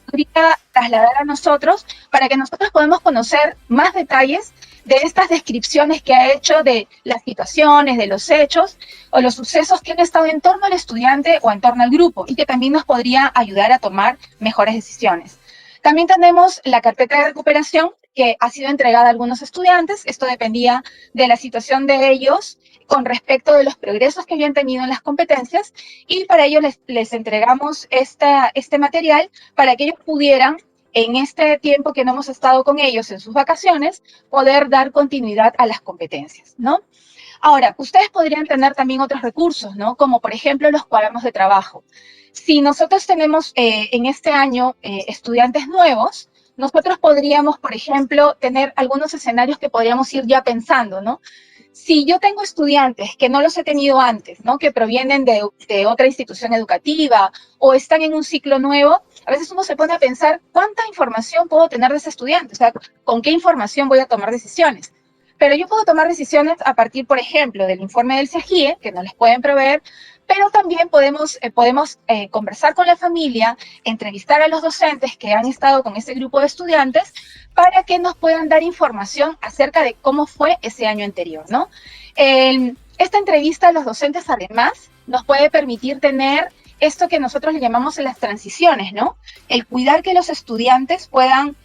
podría trasladar a nosotros para que nosotros podamos conocer más detalles de estas descripciones que ha hecho de las situaciones, de los hechos o los sucesos que han estado en torno al estudiante o en torno al grupo, y que también nos podría ayudar a tomar mejores decisiones. También tenemos la carpeta de recuperación que ha sido entregada a algunos estudiantes. Esto dependía de la situación de ellos con respecto de los progresos que habían tenido en las competencias, y para ello les entregamos este material para que ellos pudieran, en este tiempo que no hemos estado con ellos en sus vacaciones, poder dar continuidad a las competencias, ¿no? Ahora, ustedes podrían tener también otros recursos, ¿no? Como por ejemplo los cuadernos de trabajo. Si nosotros tenemos en este año estudiantes nuevos, nosotros podríamos, por ejemplo, tener algunos escenarios que podríamos ir ya pensando, ¿no? Si yo tengo estudiantes que no los he tenido antes, ¿no?, que provienen de otra institución educativa o están en un ciclo nuevo, a veces uno se pone a pensar, ¿cuánta información puedo tener de ese estudiante? O sea, ¿con qué información voy a tomar decisiones? Pero yo puedo tomar decisiones a partir, por ejemplo, del informe del CEGIE, que nos les pueden proveer, pero también podemos conversar con la familia, entrevistar a los docentes que han estado con ese grupo de estudiantes para que nos puedan dar información acerca de cómo fue ese año anterior, ¿no? Esta entrevista a los docentes, además, nos puede permitir tener esto que nosotros le llamamos las transiciones, ¿no? El cuidar que los estudiantes puedan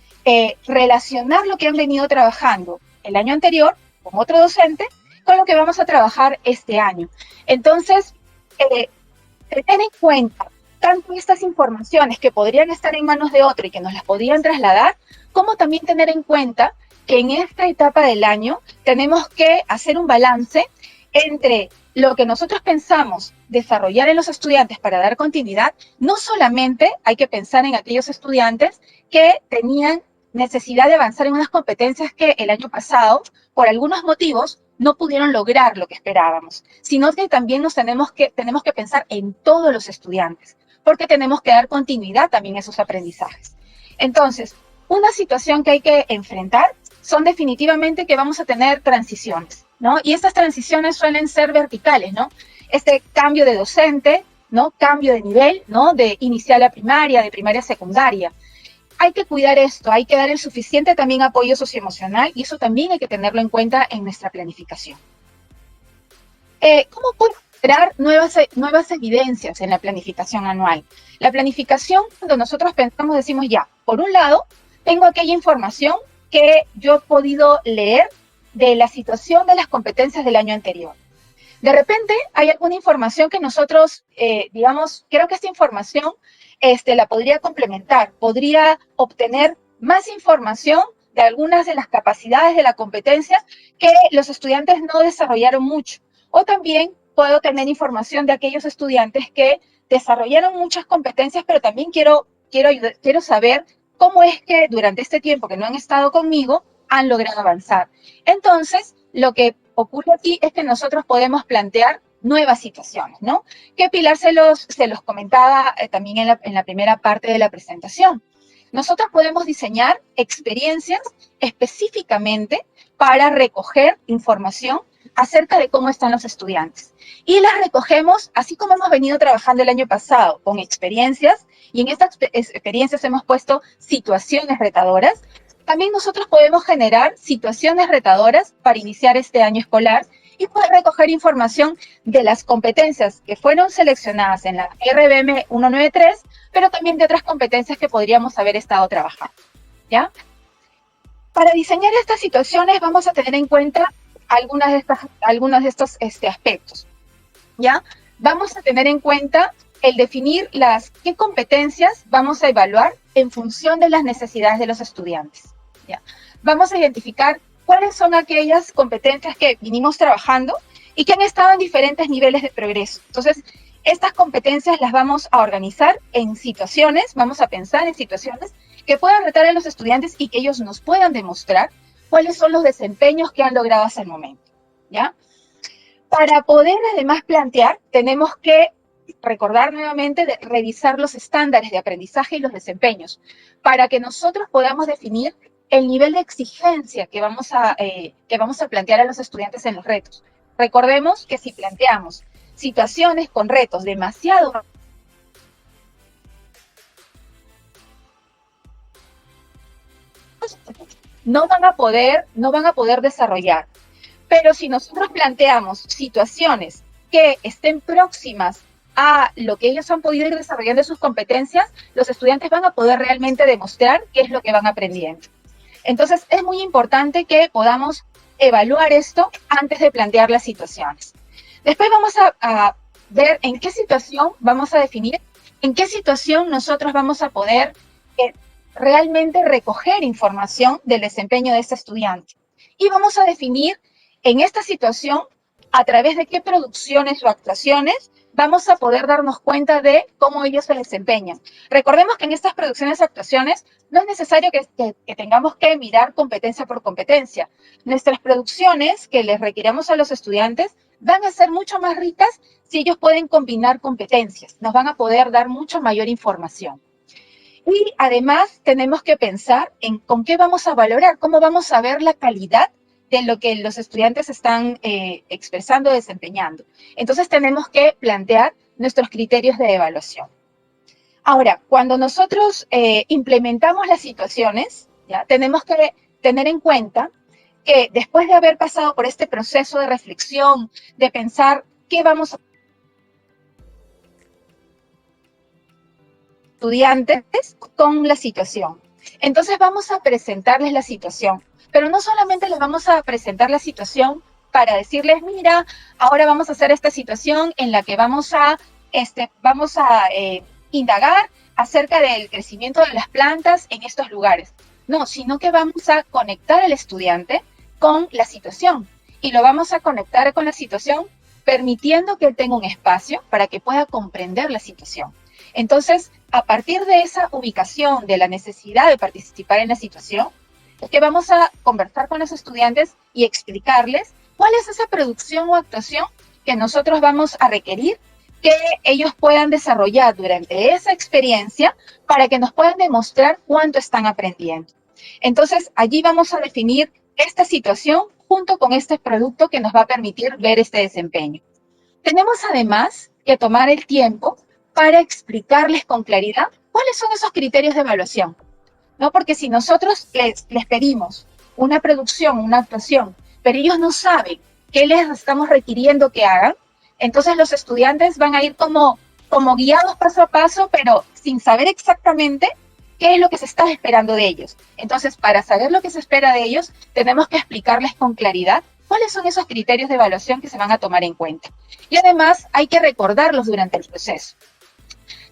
relacionar lo que han venido trabajando el año anterior con otro docente con lo que vamos a trabajar este año. Entonces, tener en cuenta tanto estas informaciones que podrían estar en manos de otro y que nos las podrían trasladar, como también tener en cuenta que en esta etapa del año tenemos que hacer un balance entre lo que nosotros pensamos desarrollar en los estudiantes para dar continuidad. No solamente hay que pensar en aquellos estudiantes que tenían necesidad de avanzar en unas competencias que el año pasado, por algunos motivos, no pudieron lograr lo que esperábamos, sino que también tenemos que pensar en todos los estudiantes, porque tenemos que dar continuidad también a esos aprendizajes. Entonces, una situación que hay que enfrentar son definitivamente que vamos a tener transiciones, ¿no? Y estas transiciones suelen ser verticales, ¿no? Este cambio de docente, ¿no? Cambio de nivel, ¿no? De inicial a primaria, de primaria a secundaria. Hay que cuidar esto, hay que dar el suficiente también apoyo socioemocional y eso también hay que tenerlo en cuenta en nuestra planificación. ¿Cómo puedo generar nuevas evidencias en la planificación anual? La planificación, cuando nosotros pensamos, decimos ya, por un lado, tengo aquella información que yo he podido leer de la situación de las competencias del año anterior. De repente hay alguna información que nosotros, digamos, creo que esta información la podría complementar, podría obtener más información de algunas de las capacidades de la competencia que los estudiantes no desarrollaron mucho. O también puedo tener información de aquellos estudiantes que desarrollaron muchas competencias, pero también quiero saber cómo es que durante este tiempo que no han estado conmigo han logrado avanzar. Entonces, lo que ocurre aquí es que nosotros podemos plantear nuevas situaciones, ¿no? Que Pilar se los comentaba también en la primera parte de la presentación. Nosotros podemos diseñar experiencias específicamente para recoger información acerca de cómo están los estudiantes. Y las recogemos, así como hemos venido trabajando el año pasado, con experiencias, y en estas experiencias hemos puesto situaciones retadoras. También nosotros podemos generar situaciones retadoras para iniciar este año escolar y poder recoger información de las competencias que fueron seleccionadas en la RBM 193, pero también de otras competencias que podríamos haber estado trabajando, ¿ya? Para diseñar estas situaciones vamos a tener en cuenta algunos de estos aspectos, ¿ya? Vamos a tener en cuenta el definir qué competencias vamos a evaluar en función de las necesidades de los estudiantes, ¿ya? Vamos a identificar cuáles son aquellas competencias que vinimos trabajando y que han estado en diferentes niveles de progreso. Entonces, estas competencias las vamos a organizar en situaciones, vamos a pensar en situaciones que puedan retar a los estudiantes y que ellos nos puedan demostrar cuáles son los desempeños que han logrado hasta el momento, ¿ya? Para poder además plantear, tenemos que recordar nuevamente de revisar los estándares de aprendizaje y los desempeños, para que nosotros podamos definir el nivel de exigencia que vamos a plantear a los estudiantes en los retos. Recordemos que si planteamos situaciones con retos demasiado no van a poder desarrollar. Pero si nosotros planteamos situaciones que estén próximas a lo que ellos han podido ir desarrollando sus competencias, los estudiantes van a poder realmente demostrar qué es lo que van aprendiendo. Entonces, es muy importante que podamos evaluar esto antes de plantear las situaciones. Después vamos a ver en qué situación vamos a definir, en qué situación nosotros vamos a poder realmente recoger información del desempeño de este estudiante. Y vamos a definir en esta situación a través de qué producciones o actuaciones vamos a poder darnos cuenta de cómo ellos se desempeñan. Recordemos que en estas producciones o actuaciones no es necesario que tengamos que mirar competencia por competencia. Nuestras producciones que les requiramos a los estudiantes van a ser mucho más ricas si ellos pueden combinar competencias. Nos van a poder dar mucho mayor información. Y además tenemos que pensar en con qué vamos a valorar, cómo vamos a ver la calidad de lo que los estudiantes están expresando, desempeñando. Entonces tenemos que plantear nuestros criterios de evaluación. Ahora, cuando nosotros implementamos las situaciones, ¿ya? Tenemos que tener en cuenta que después de haber pasado por este proceso de reflexión, de pensar qué vamos a estudiantes con la situación. Entonces vamos a presentarles la situación, pero no solamente les vamos a presentar la situación para decirles, mira, ahora vamos a hacer esta situación en la que vamos a indagar acerca del crecimiento de las plantas en estos lugares. No, sino que vamos a conectar al estudiante con la situación y lo vamos a conectar con la situación permitiendo que él tenga un espacio para que pueda comprender la situación. Entonces, a partir de esa ubicación de la necesidad de participar en la situación, es que vamos a conversar con los estudiantes y explicarles cuál es esa producción o actuación que nosotros vamos a requerir que ellos puedan desarrollar durante esa experiencia para que nos puedan demostrar cuánto están aprendiendo. Entonces, allí vamos a definir esta situación junto con este producto que nos va a permitir ver este desempeño. Tenemos además que tomar el tiempo para explicarles con claridad cuáles son esos criterios de evaluación, ¿no? Porque si nosotros les pedimos una producción, una actuación, pero ellos no saben qué les estamos requiriendo que hagan, entonces los estudiantes van a ir como guiados paso a paso, pero sin saber exactamente qué es lo que se está esperando de ellos. Entonces, para saber lo que se espera de ellos, tenemos que explicarles con claridad cuáles son esos criterios de evaluación que se van a tomar en cuenta. Y además, hay que recordarlos durante el proceso.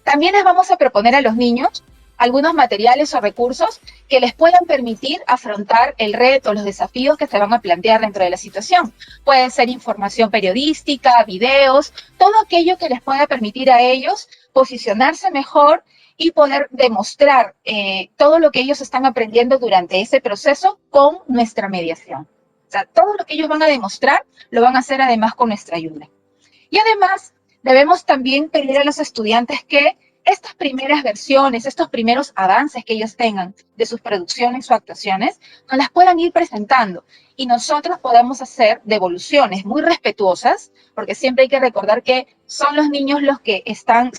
También les vamos a proponer a los niños algunos materiales o recursos que les puedan permitir afrontar el reto, los desafíos que se van a plantear dentro de la situación. Puede ser información periodística, videos, todo aquello que les pueda permitir a ellos posicionarse mejor y poder demostrar todo lo que ellos están aprendiendo durante ese proceso con nuestra mediación. O sea, todo lo que ellos van a demostrar lo van a hacer además con nuestra ayuda. Y además, debemos también pedir a los estudiantes que estas primeras versiones, estos primeros avances que ellos tengan de sus producciones o actuaciones, nos las puedan ir presentando y nosotros podamos hacer devoluciones muy respetuosas, porque siempre hay que recordar que son los niños los que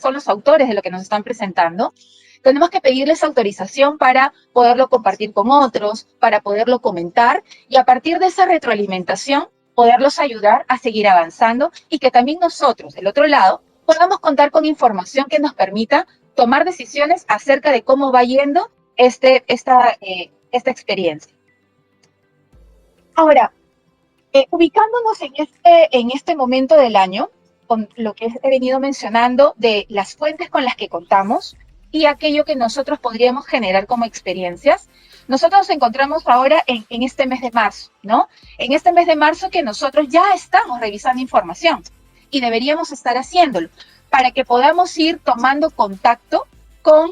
son los autores de lo que nos están presentando. Tenemos que pedirles autorización para poderlo compartir con otros, para poderlo comentar y a partir de esa retroalimentación poderlos ayudar a seguir avanzando y que también nosotros, del otro lado, podamos contar con información que nos permita tomar decisiones acerca de cómo va yendo esta experiencia. Ahora, ubicándonos en este momento del año, con lo que he venido mencionando de las fuentes con las que contamos y aquello que nosotros podríamos generar como experiencias, nosotros nos encontramos ahora en este mes de marzo, ¿no? En este mes de marzo que nosotros ya estamos revisando información y deberíamos estar haciéndolo para que podamos ir tomando contacto con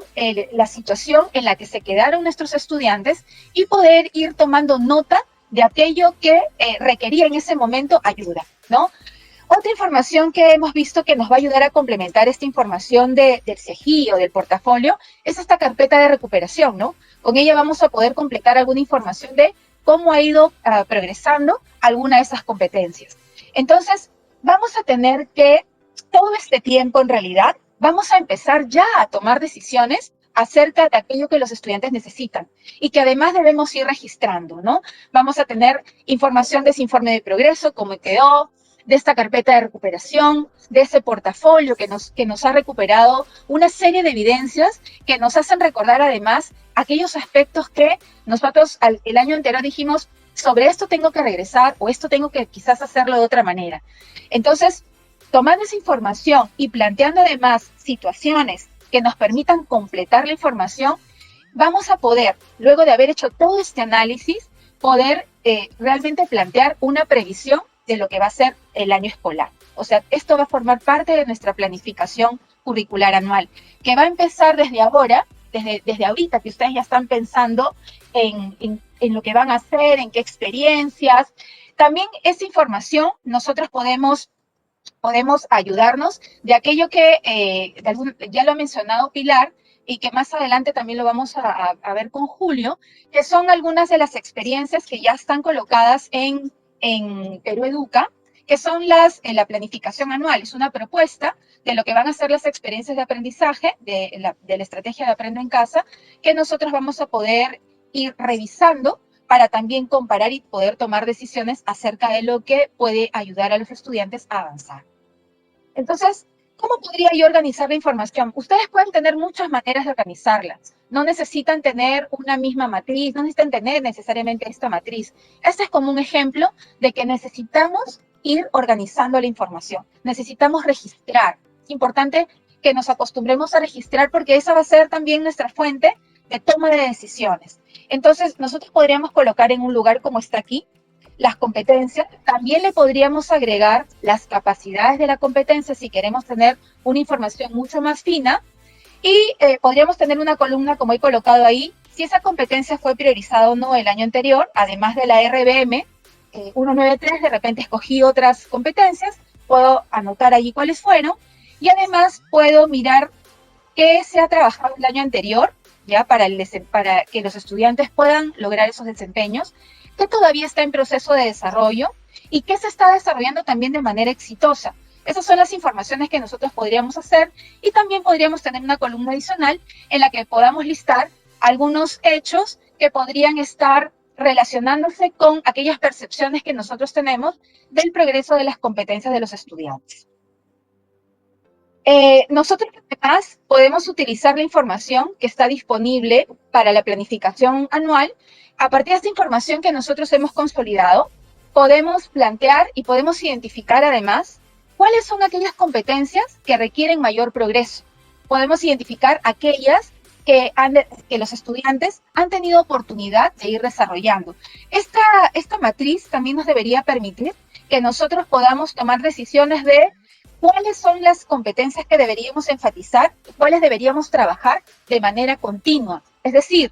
la situación en la que se quedaron nuestros estudiantes y poder ir tomando nota de aquello que requería en ese momento ayuda, ¿no? Otra información que hemos visto que nos va a ayudar a complementar esta información del CEGI o del portafolio es esta carpeta de recuperación, ¿no? Con ella vamos a poder completar alguna información de cómo ha ido progresando alguna de esas competencias. Entonces, vamos a tener que, todo este tiempo en realidad, vamos a empezar ya a tomar decisiones acerca de aquello que los estudiantes necesitan y que además debemos ir registrando, ¿no? Vamos a tener información de ese informe de progreso, cómo quedó, de esta carpeta de recuperación, de ese portafolio que nos ha recuperado una serie de evidencias que nos hacen recordar además aquellos aspectos que nosotros el año anterior dijimos, sobre esto tengo que regresar o esto tengo que quizás hacerlo de otra manera. Entonces, tomando esa información y planteando además situaciones que nos permitan completar la información, vamos a poder, luego de haber hecho todo este análisis, poder realmente plantear una previsión de lo que va a ser el año escolar. O sea, esto va a formar parte de nuestra planificación curricular anual, que va a empezar desde ahora, desde ahorita que ustedes ya están pensando en lo que van a hacer, en qué experiencias. También esa información nosotros podemos ayudarnos de aquello que ya lo ha mencionado Pilar, y que más adelante también lo vamos a ver con Julio, que son algunas de las experiencias que ya están colocadas en Perú Educa, que son la planificación anual. Es una propuesta de lo que van a ser las experiencias de aprendizaje de la estrategia de Aprende en Casa, que nosotros vamos a poder ir revisando para también comparar y poder tomar decisiones acerca de lo que puede ayudar a los estudiantes a avanzar. Entonces, ¿cómo podría yo organizar la información? Ustedes pueden tener muchas maneras de organizarla. No necesitan tener una misma matriz, no necesitan tener necesariamente esta matriz. Este es como un ejemplo de que necesitamos ir organizando la información. Necesitamos registrar. Es importante que nos acostumbremos a registrar porque esa va a ser también nuestra fuente de toma de decisiones. Entonces, nosotros podríamos colocar en un lugar como está aquí, las competencias, también le podríamos agregar las capacidades de la competencia si queremos tener una información mucho más fina y podríamos tener una columna como he colocado ahí, si esa competencia fue priorizada o no el año anterior, además de la RBM 193, de repente escogí otras competencias, puedo anotar allí cuáles fueron y además puedo mirar qué se ha trabajado el año anterior, ya para que los estudiantes puedan lograr esos desempeños, que todavía está en proceso de desarrollo y que se está desarrollando también de manera exitosa. Esas son las informaciones que nosotros podríamos hacer y también podríamos tener una columna adicional en la que podamos listar algunos hechos que podrían estar relacionándose con aquellas percepciones que nosotros tenemos del progreso de las competencias de los estudiantes. Nosotros además podemos utilizar la información que está disponible para la planificación anual. A partir de esta información que nosotros hemos consolidado, podemos plantear y podemos identificar además cuáles son aquellas competencias que requieren mayor progreso. Podemos identificar aquellas que los estudiantes han tenido oportunidad de ir desarrollando. Esta matriz también nos debería permitir que nosotros podamos tomar decisiones de cuáles son las competencias que deberíamos enfatizar, cuáles deberíamos trabajar de manera continua. Es decir,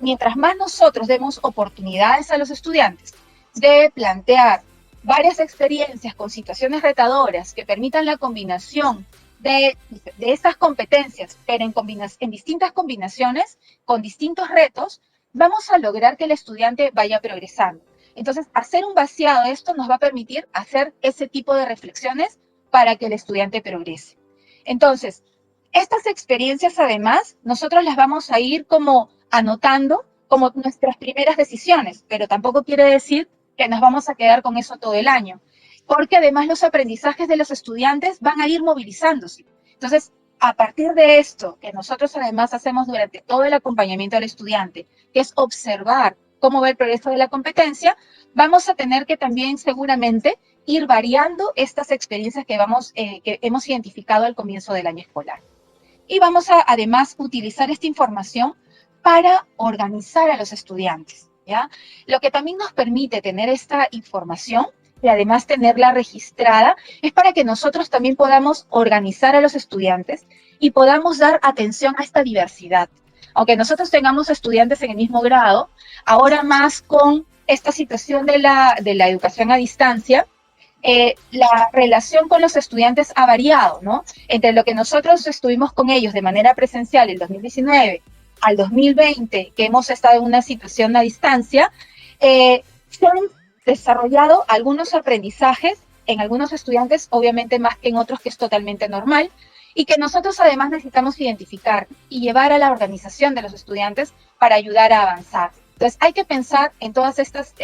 mientras más nosotros demos oportunidades a los estudiantes de plantear varias experiencias con situaciones retadoras que permitan la combinación de estas competencias, pero en distintas combinaciones, con distintos retos, vamos a lograr que el estudiante vaya progresando. Entonces, hacer un vaciado de esto nos va a permitir hacer ese tipo de reflexiones para que el estudiante progrese. Entonces, estas experiencias además, nosotros las vamos a ir como anotando como nuestras primeras decisiones, pero tampoco quiere decir que nos vamos a quedar con eso todo el año, porque además los aprendizajes de los estudiantes van a ir movilizándose. Entonces, a partir de esto, que nosotros además hacemos durante todo el acompañamiento al estudiante, que es observar cómo va el progreso de la competencia, vamos a tener que también seguramente ir variando estas experiencias que hemos identificado al comienzo del año escolar. Y vamos a además utilizar esta información para organizar a los estudiantes, ¿ya? Lo que también nos permite tener esta información y además tenerla registrada es para que nosotros también podamos organizar a los estudiantes y podamos dar atención a esta diversidad. Aunque nosotros tengamos estudiantes en el mismo grado, ahora más con esta situación de la educación a distancia, la relación con los estudiantes ha variado, ¿no? Entre lo que nosotros estuvimos con ellos de manera presencial el 2019 al 2020, que hemos estado en una situación a distancia, se han desarrollado algunos aprendizajes en algunos estudiantes, obviamente más que en otros, que es totalmente normal, y que nosotros además necesitamos identificar y llevar a la organización de los estudiantes para ayudar a avanzar. Entonces hay que pensar en todas estas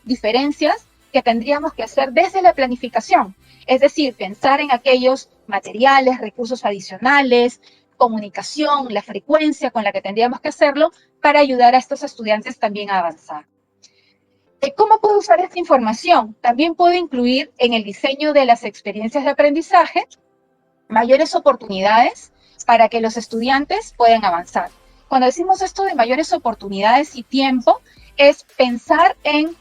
diferencias que tendríamos que hacer desde la planificación, es decir, pensar en aquellos materiales, recursos adicionales, comunicación, la frecuencia con la que tendríamos que hacerlo para ayudar a estos estudiantes también a avanzar. ¿Cómo puedo usar esta información? También puedo incluir en el diseño de las experiencias de aprendizaje mayores oportunidades para que los estudiantes puedan avanzar. Cuando decimos esto de mayores oportunidades y tiempo, es pensar en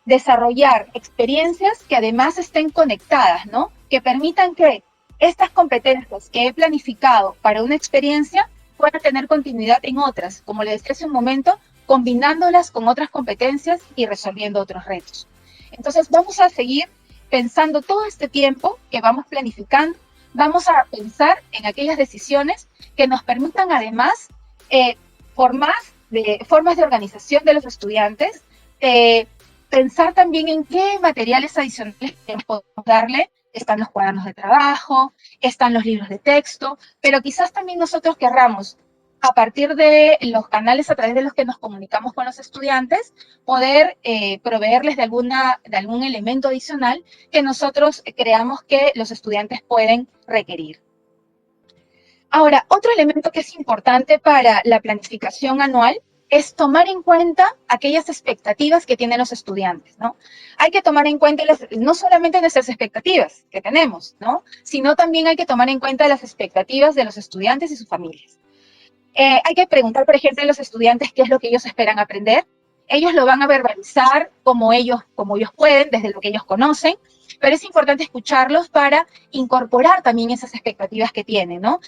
desarrollar experiencias que además estén conectadas, ¿no? Que permitan que estas competencias que he planificado para una experiencia puedan tener continuidad en otras, como les decía hace un momento, combinándolas con otras competencias y resolviendo otros retos. Entonces vamos a seguir pensando todo este tiempo que vamos planificando, vamos a pensar en aquellas decisiones que nos permitan además formas de organización de los estudiantes, pensar también en qué materiales adicionales podemos darle. Están los cuadernos de trabajo, están los libros de texto, pero quizás también nosotros querramos, a partir de los canales a través de los que nos comunicamos con los estudiantes, poder proveerles de algún elemento adicional que nosotros creamos que los estudiantes pueden requerir. Ahora, otro elemento que es importante para la planificación anual es tomar en cuenta aquellas expectativas que tienen los estudiantes, ¿no? Hay que tomar en cuenta no solamente nuestras expectativas que tenemos, ¿no? Sino también hay que tomar en cuenta las expectativas de los estudiantes y sus familias. Hay que preguntar, por ejemplo, a los estudiantes qué es lo que ellos esperan aprender. Ellos lo van a verbalizar como ellos pueden, desde lo que ellos conocen, pero es importante escucharlos para incorporar también esas expectativas que tienen, ¿no?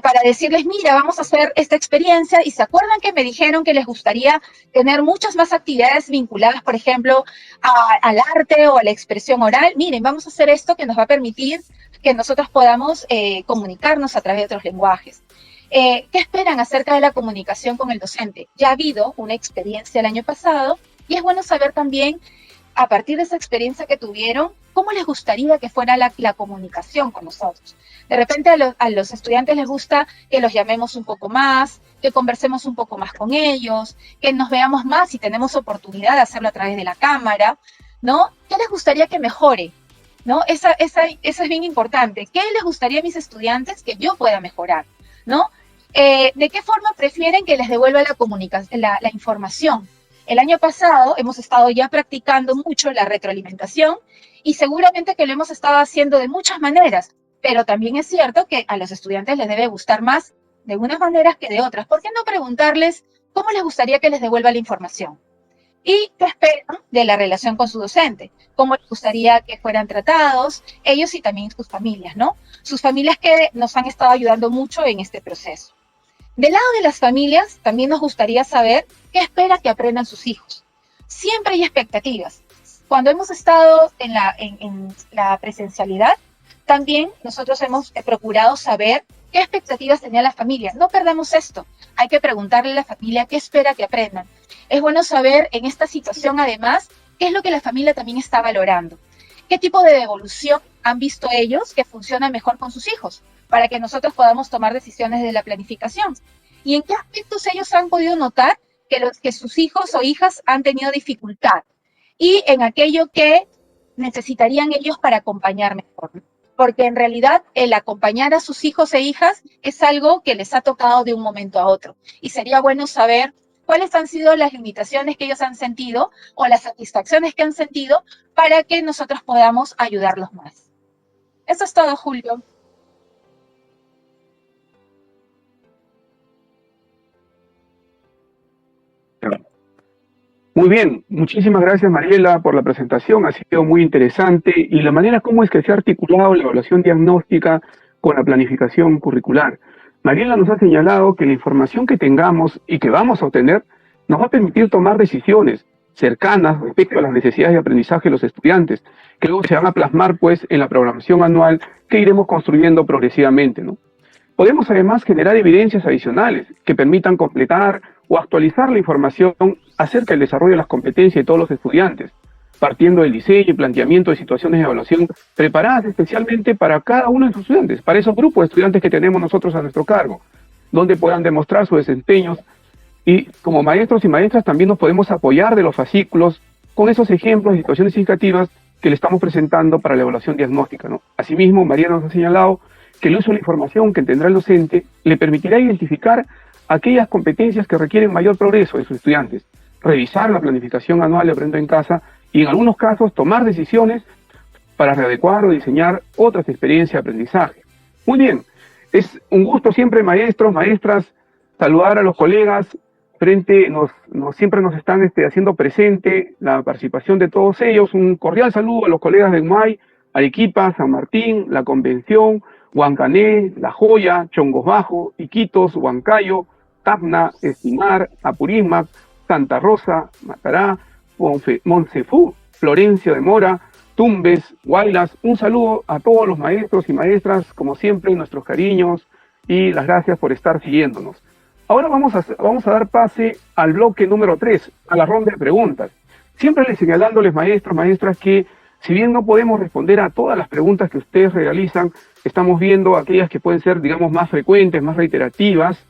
Para decirles, mira, vamos a hacer esta experiencia, y se acuerdan que me dijeron que les gustaría tener muchas más actividades vinculadas, por ejemplo, al arte o a la expresión oral. Miren, vamos a hacer esto que nos va a permitir que nosotros podamos comunicarnos a través de otros lenguajes. ¿Qué esperan acerca de la comunicación con el docente? Ya ha habido una experiencia el año pasado y es bueno saber también, a partir de esa experiencia que tuvieron, cómo les gustaría que fuera la comunicación con nosotros. De repente a los estudiantes les gusta que los llamemos un poco más, que conversemos un poco más con ellos, que nos veamos más si tenemos oportunidad de hacerlo a través de la cámara, ¿no? ¿Qué les gustaría que mejore? ¿No? Eso es bien importante. ¿Qué les gustaría a mis estudiantes que yo pueda mejorar? ¿No? ¿De qué forma prefieren que les devuelva la información? El año pasado hemos estado ya practicando mucho la retroalimentación y seguramente que lo hemos estado haciendo de muchas maneras, pero también es cierto que a los estudiantes les debe gustar más de unas maneras que de otras. ¿Por qué no preguntarles cómo les gustaría que les devuelva la información? ¿Y qué esperan de la relación con su docente? ¿Cómo les gustaría que fueran tratados ellos y también sus familias, ¿no? Sus familias que nos han estado ayudando mucho en este proceso. Del lado de las familias, también nos gustaría saber qué espera que aprendan sus hijos. Siempre hay expectativas. Cuando hemos estado en la presencialidad, también nosotros hemos procurado saber qué expectativas tenía la familia. No perdamos esto. Hay que preguntarle a la familia qué espera que aprendan. Es bueno saber en esta situación, además, qué es lo que la familia también está valorando. ¿Qué tipo de devolución han visto ellos que funciona mejor con sus hijos? Para que nosotros podamos tomar decisiones de la planificación. ¿Y en qué aspectos ellos han podido notar que sus hijos o hijas han tenido dificultad? Y en aquello que necesitarían ellos para acompañar mejor. Porque en realidad el acompañar a sus hijos e hijas es algo que les ha tocado de un momento a otro. Y sería bueno saber cuáles han sido las limitaciones que ellos han sentido o las satisfacciones que han sentido para que nosotros podamos ayudarlos más. Eso es todo, Julio. Muy bien, muchísimas gracias Mariela por la presentación, ha sido muy interesante y la manera como es que se ha articulado la evaluación diagnóstica con la planificación curricular. Mariela nos ha señalado que la información que tengamos y que vamos a obtener nos va a permitir tomar decisiones cercanas respecto a las necesidades de aprendizaje de los estudiantes, que luego se van a plasmar pues en la programación anual que iremos construyendo progresivamente, ¿no? Podemos además generar evidencias adicionales que permitan completar o actualizar la información acerca del desarrollo de las competencias de todos los estudiantes, partiendo del diseño y planteamiento de situaciones de evaluación preparadas especialmente para cada uno de sus estudiantes, para esos grupos de estudiantes que tenemos nosotros a nuestro cargo, donde puedan demostrar sus desempeños. Y como maestros y maestras también nos podemos apoyar de los fascículos con esos ejemplos y situaciones significativas que le estamos presentando para la evaluación diagnóstica, ¿no? Asimismo, María nos ha señalado que el uso de la información que tendrá el docente le permitirá identificar aquellas competencias que requieren mayor progreso de sus estudiantes, revisar la planificación anual de Aprendo en Casa y en algunos casos tomar decisiones para readecuar o diseñar otras experiencias de aprendizaje. Muy bien, es un gusto siempre, maestros, maestras, saludar a los colegas. Siempre nos están haciendo presente la participación de todos ellos. Un cordial saludo a los colegas de UMAY, Arequipa, San Martín, La Convención, Huancané, La Joya, Chongos Bajo, Iquitos, Huancayo, Tacna, Estimar, Apurímac, Santa Rosa, Matará, Montefú, Florencia de Mora, Tumbes, Guaylas. Un saludo a todos los maestros y maestras, como siempre, nuestros cariños y las gracias por estar siguiéndonos. Ahora vamos a dar pase al bloque número 3, a la ronda de preguntas. Siempre les señalándoles, maestros, maestras, que si bien no podemos responder a todas las preguntas que ustedes realizan, estamos viendo aquellas que pueden ser, digamos, más frecuentes, más reiterativas,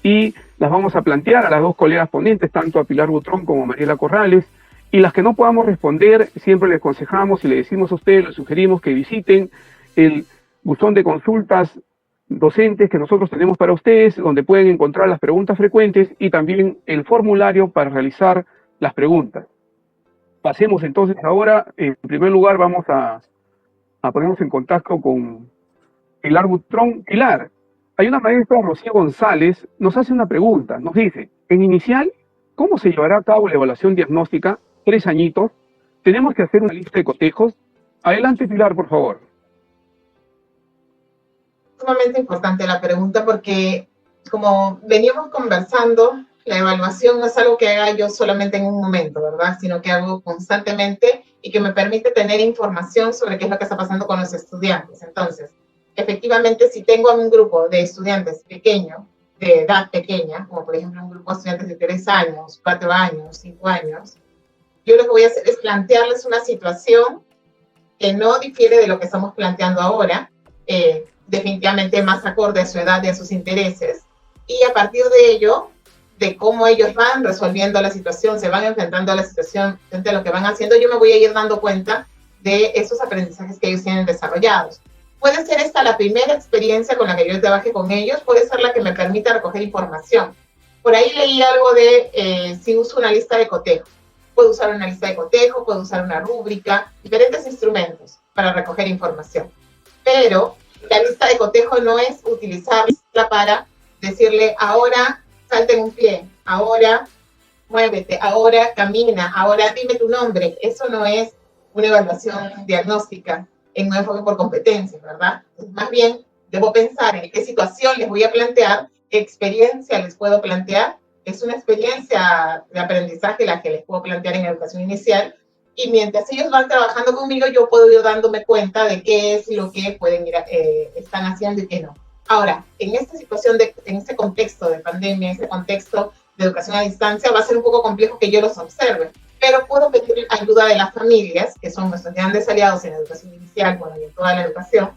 y las vamos a plantear a las dos colegas ponentes, tanto a Pilar Butrón como a Mariela Corrales, y las que no podamos responder, siempre les aconsejamos y le decimos a ustedes, les sugerimos que visiten el buzón de consultas docentes que nosotros tenemos para ustedes, donde pueden encontrar las preguntas frecuentes y también el formulario para realizar las preguntas. Pasemos entonces ahora, en primer lugar vamos a ponernos en contacto con Pilar Butrón. Pilar, hay una maestra, Rocío González, nos hace una pregunta, nos dice, en inicial, ¿cómo se llevará a cabo la evaluación diagnóstica? 3 añitos, tenemos que hacer una lista de cotejos. Adelante, Pilar, por favor. Sumamente importante la pregunta porque, como veníamos conversando, la evaluación no es algo que haga yo solamente en un momento, ¿verdad? Sino que hago constantemente y que me permite tener información sobre qué es lo que está pasando con los estudiantes. Entonces, efectivamente, si tengo un grupo de estudiantes pequeño, de edad pequeña, como por ejemplo un grupo de estudiantes de 3 años, 4 años, 5 años, yo lo que voy a hacer es plantearles una situación que no difiere de lo que estamos planteando ahora, definitivamente más acorde a su edad y a sus intereses, y a partir de ello, de cómo ellos van resolviendo la situación, se van enfrentando a la situación frente a lo que van haciendo, yo me voy a ir dando cuenta de esos aprendizajes que ellos tienen desarrollados. Puede ser esta la primera experiencia con la que yo trabaje con ellos, puede ser la que me permita recoger información. Por ahí leí algo de si uso una lista de cotejo. Puedo usar una lista de cotejo, puedo usar una rúbrica, diferentes instrumentos para recoger información. Pero la lista de cotejo no es utilizarla para decirle, ahora salte en un pie, ahora muévete, ahora camina, ahora dime tu nombre. Eso no es una evaluación diagnóstica en un enfoque por competencias, ¿verdad? Entonces, más bien, debo pensar en qué situación les voy a plantear, qué experiencia les puedo plantear. Es una experiencia de aprendizaje la que les puedo plantear en educación inicial, y mientras ellos van trabajando conmigo, yo puedo ir dándome cuenta de qué es lo que pueden ir, están haciendo y qué no. Ahora, en esta situación, en este contexto de pandemia, en este contexto de educación a distancia, va a ser un poco complejo que yo los observe, pero puedo pedir ayuda de las familias, que son nuestros grandes aliados en educación inicial, bueno, y en toda la educación,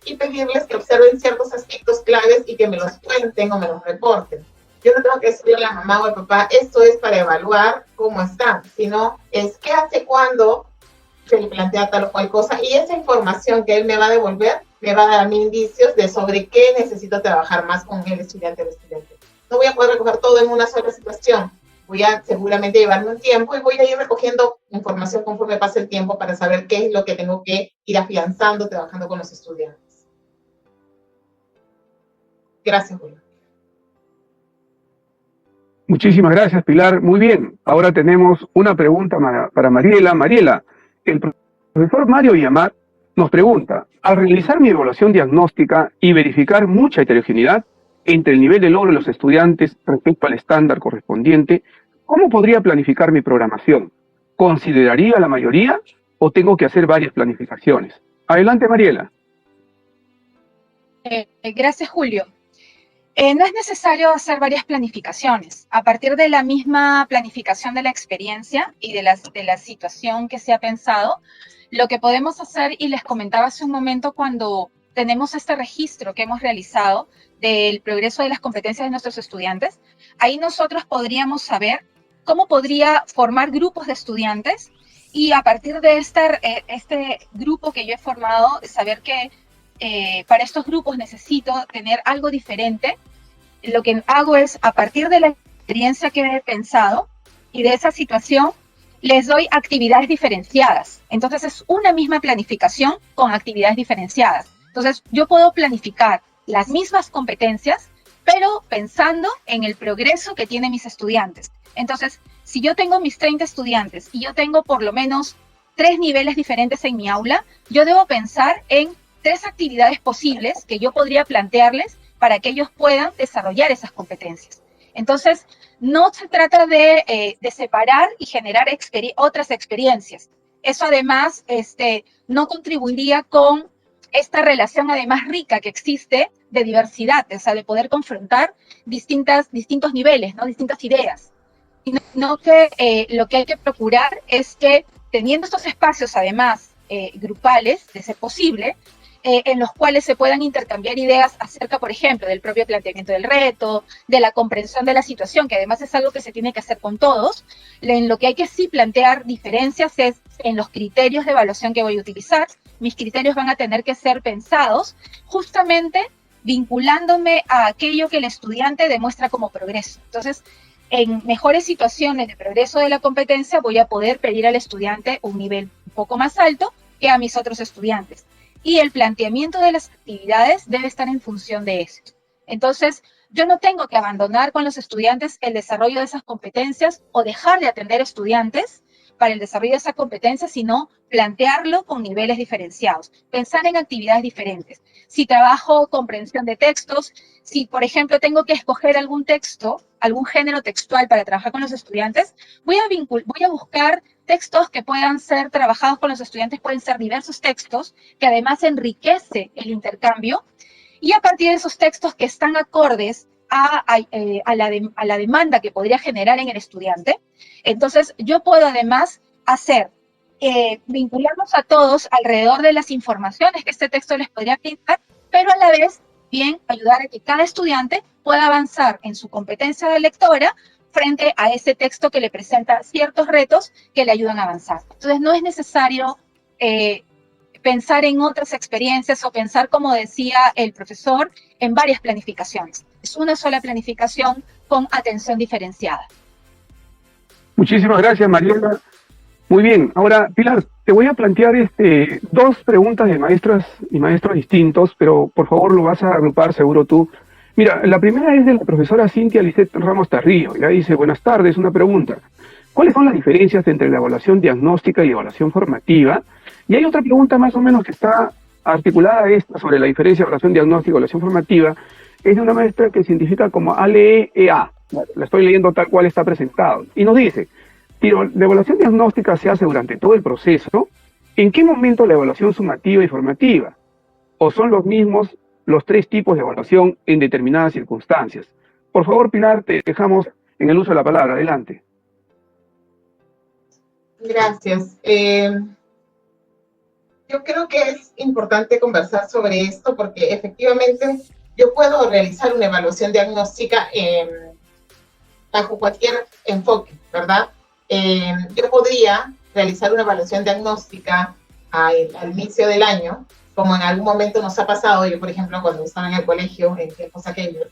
y pedirles que observen ciertos aspectos claves y que me los cuenten o me los reporten. Yo no tengo que decirle a la mamá o al papá, esto es para evaluar cómo están, sino es qué hace cuando se le plantea tal o cual cosa, y esa información que él me va a devolver me va a dar a mí indicios de sobre qué necesito trabajar más con el estudiante o el estudiante. No voy a poder recoger todo en una sola situación, voy a seguramente llevarme un tiempo y voy a ir recogiendo información conforme pase el tiempo para saber qué es lo que tengo que ir afianzando trabajando con los estudiantes. Gracias, Julio. Muchísimas gracias, Pilar. Muy bien, ahora tenemos una pregunta para Mariela. Mariela, el profesor Mario Villamar nos pregunta, al realizar mi evaluación diagnóstica y verificar mucha heterogeneidad entre el nivel de logro de los estudiantes respecto al estándar correspondiente, ¿cómo podría planificar mi programación? ¿Consideraría la mayoría o tengo que hacer varias planificaciones? Adelante, Mariela. Gracias, Julio. No es necesario hacer varias planificaciones. A partir de la misma planificación de la experiencia y de la situación que se ha pensado, lo que podemos hacer, y les comentaba hace un momento, cuando tenemos este registro que hemos realizado del progreso de las competencias de nuestros estudiantes, ahí nosotros podríamos saber cómo podría formar grupos de estudiantes, y a partir de este grupo que yo he formado, saber que para estos grupos necesito tener algo diferente. Lo que hago es, a partir de la experiencia que he pensado y de esa situación, les doy actividades diferenciadas. Entonces, es una misma planificación con actividades diferenciadas. Entonces, yo puedo planificar las mismas competencias, pero pensando en el progreso que tienen mis estudiantes. Entonces, si yo tengo mis 30 estudiantes y yo tengo por lo menos 3 niveles diferentes en mi aula, yo debo pensar en 3 actividades posibles que yo podría plantearles para que ellos puedan desarrollar esas competencias. Entonces, no se trata de separar y generar otras experiencias, Eso además no contribuiría con esta relación además rica que existe de diversidad, o sea, de poder confrontar distintos niveles, ¿no? Distintas ideas. Sino que lo que hay que procurar es que teniendo estos espacios además grupales, de ser posible, en los cuales se puedan intercambiar ideas acerca, por ejemplo, del propio planteamiento del reto, de la comprensión de la situación, que además es algo que se tiene que hacer con todos. En lo que hay que sí plantear diferencias es en los criterios de evaluación que voy a utilizar. Mis criterios van a tener que ser pensados justamente vinculándome a aquello que el estudiante demuestra como progreso. Entonces, en mejores situaciones de progreso de la competencia voy a poder pedir al estudiante un nivel un poco más alto que a mis otros estudiantes. Y el planteamiento de las actividades debe estar en función de eso. Entonces, yo no tengo que abandonar con los estudiantes el desarrollo de esas competencias o dejar de atender estudiantes para el desarrollo de esa competencia, sino plantearlo con niveles diferenciados, pensar en actividades diferentes. Si trabajo comprensión de textos, si por ejemplo tengo que escoger algún texto, algún género textual para trabajar con los estudiantes, voy a buscar textos que puedan ser trabajados con los estudiantes, pueden ser diversos textos, que además enriquece el intercambio, y a partir de esos textos que están acordes a la demanda que podría generar en el estudiante, entonces yo puedo además vincularnos a todos alrededor de las informaciones que este texto les podría brindar, pero a la vez bien ayudar a que cada estudiante pueda avanzar en su competencia de lectora frente a ese texto que le presenta ciertos retos que le ayudan a avanzar. Entonces no es necesario pensar en otras experiencias o pensar, como decía el profesor, en varias planificaciones. Es una sola planificación con atención diferenciada. Muchísimas gracias, Mariela. Muy bien. Ahora, Pilar, te voy a plantear dos preguntas de maestras y maestros distintos, pero por favor lo vas a agrupar seguro tú. Mira, la primera es de la profesora Cintia Lisset Ramos Tarrillo. Ella dice, buenas tardes, una pregunta. ¿Cuáles son las diferencias entre la evaluación diagnóstica y evaluación formativa? Y hay otra pregunta más o menos que está articulada a esta sobre la diferencia de evaluación diagnóstica y evaluación formativa. Es de una maestra que se identifica como ALEEA. La estoy leyendo tal cual está presentado. Y nos dice, si la evaluación diagnóstica se hace durante todo el proceso, ¿en qué momento la evaluación sumativa y formativa? ¿O son los mismos los tres tipos de evaluación en determinadas circunstancias? Por favor, Pilar, te dejamos en el uso de la palabra. Adelante. Gracias. Yo creo que es importante conversar sobre esto porque efectivamente yo puedo realizar una evaluación diagnóstica bajo cualquier enfoque, ¿verdad? Yo podría realizar una evaluación diagnóstica al inicio del año, como en algún momento nos ha pasado. Yo, por ejemplo, cuando estaba en el colegio, en tiempos aquellos,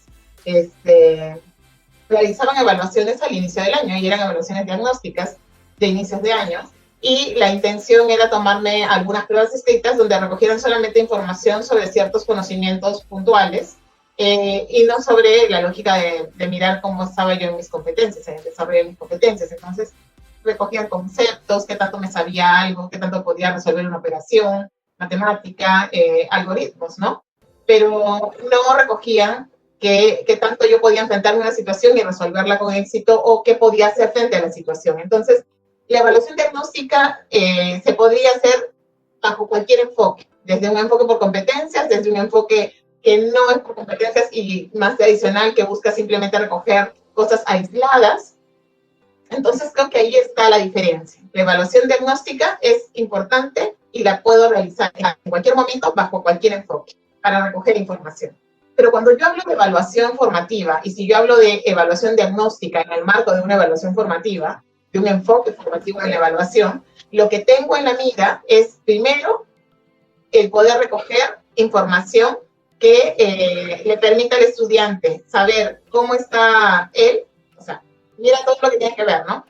realizaban evaluaciones al inicio del año y eran evaluaciones diagnósticas de inicios de año. Y la intención era tomarme algunas pruebas escritas donde recogieran solamente información sobre ciertos conocimientos puntuales y no sobre la lógica de mirar cómo estaba yo en mis competencias, en el desarrollo de mis competencias. Entonces, recogían conceptos, qué tanto me sabía algo, qué tanto podía resolver una operación, matemática, algoritmos, ¿no? Pero no recogían qué tanto yo podía enfrentarme a una situación y resolverla con éxito o qué podía hacer frente a la situación. Entonces, la evaluación diagnóstica se podría hacer bajo cualquier enfoque, desde un enfoque por competencias, desde un enfoque que no es por competencias y más adicional, que busca simplemente recoger cosas aisladas. Entonces creo que ahí está la diferencia. La evaluación diagnóstica es importante y la puedo realizar en cualquier momento bajo cualquier enfoque para recoger información. Pero cuando yo hablo de evaluación formativa y si yo hablo de evaluación diagnóstica en el marco de una evaluación formativa, de un enfoque formativo de la evaluación, lo que tengo en la mira es, primero, el poder recoger información que le permita al estudiante saber cómo está él, o sea, mira todo lo que tiene que ver, ¿no?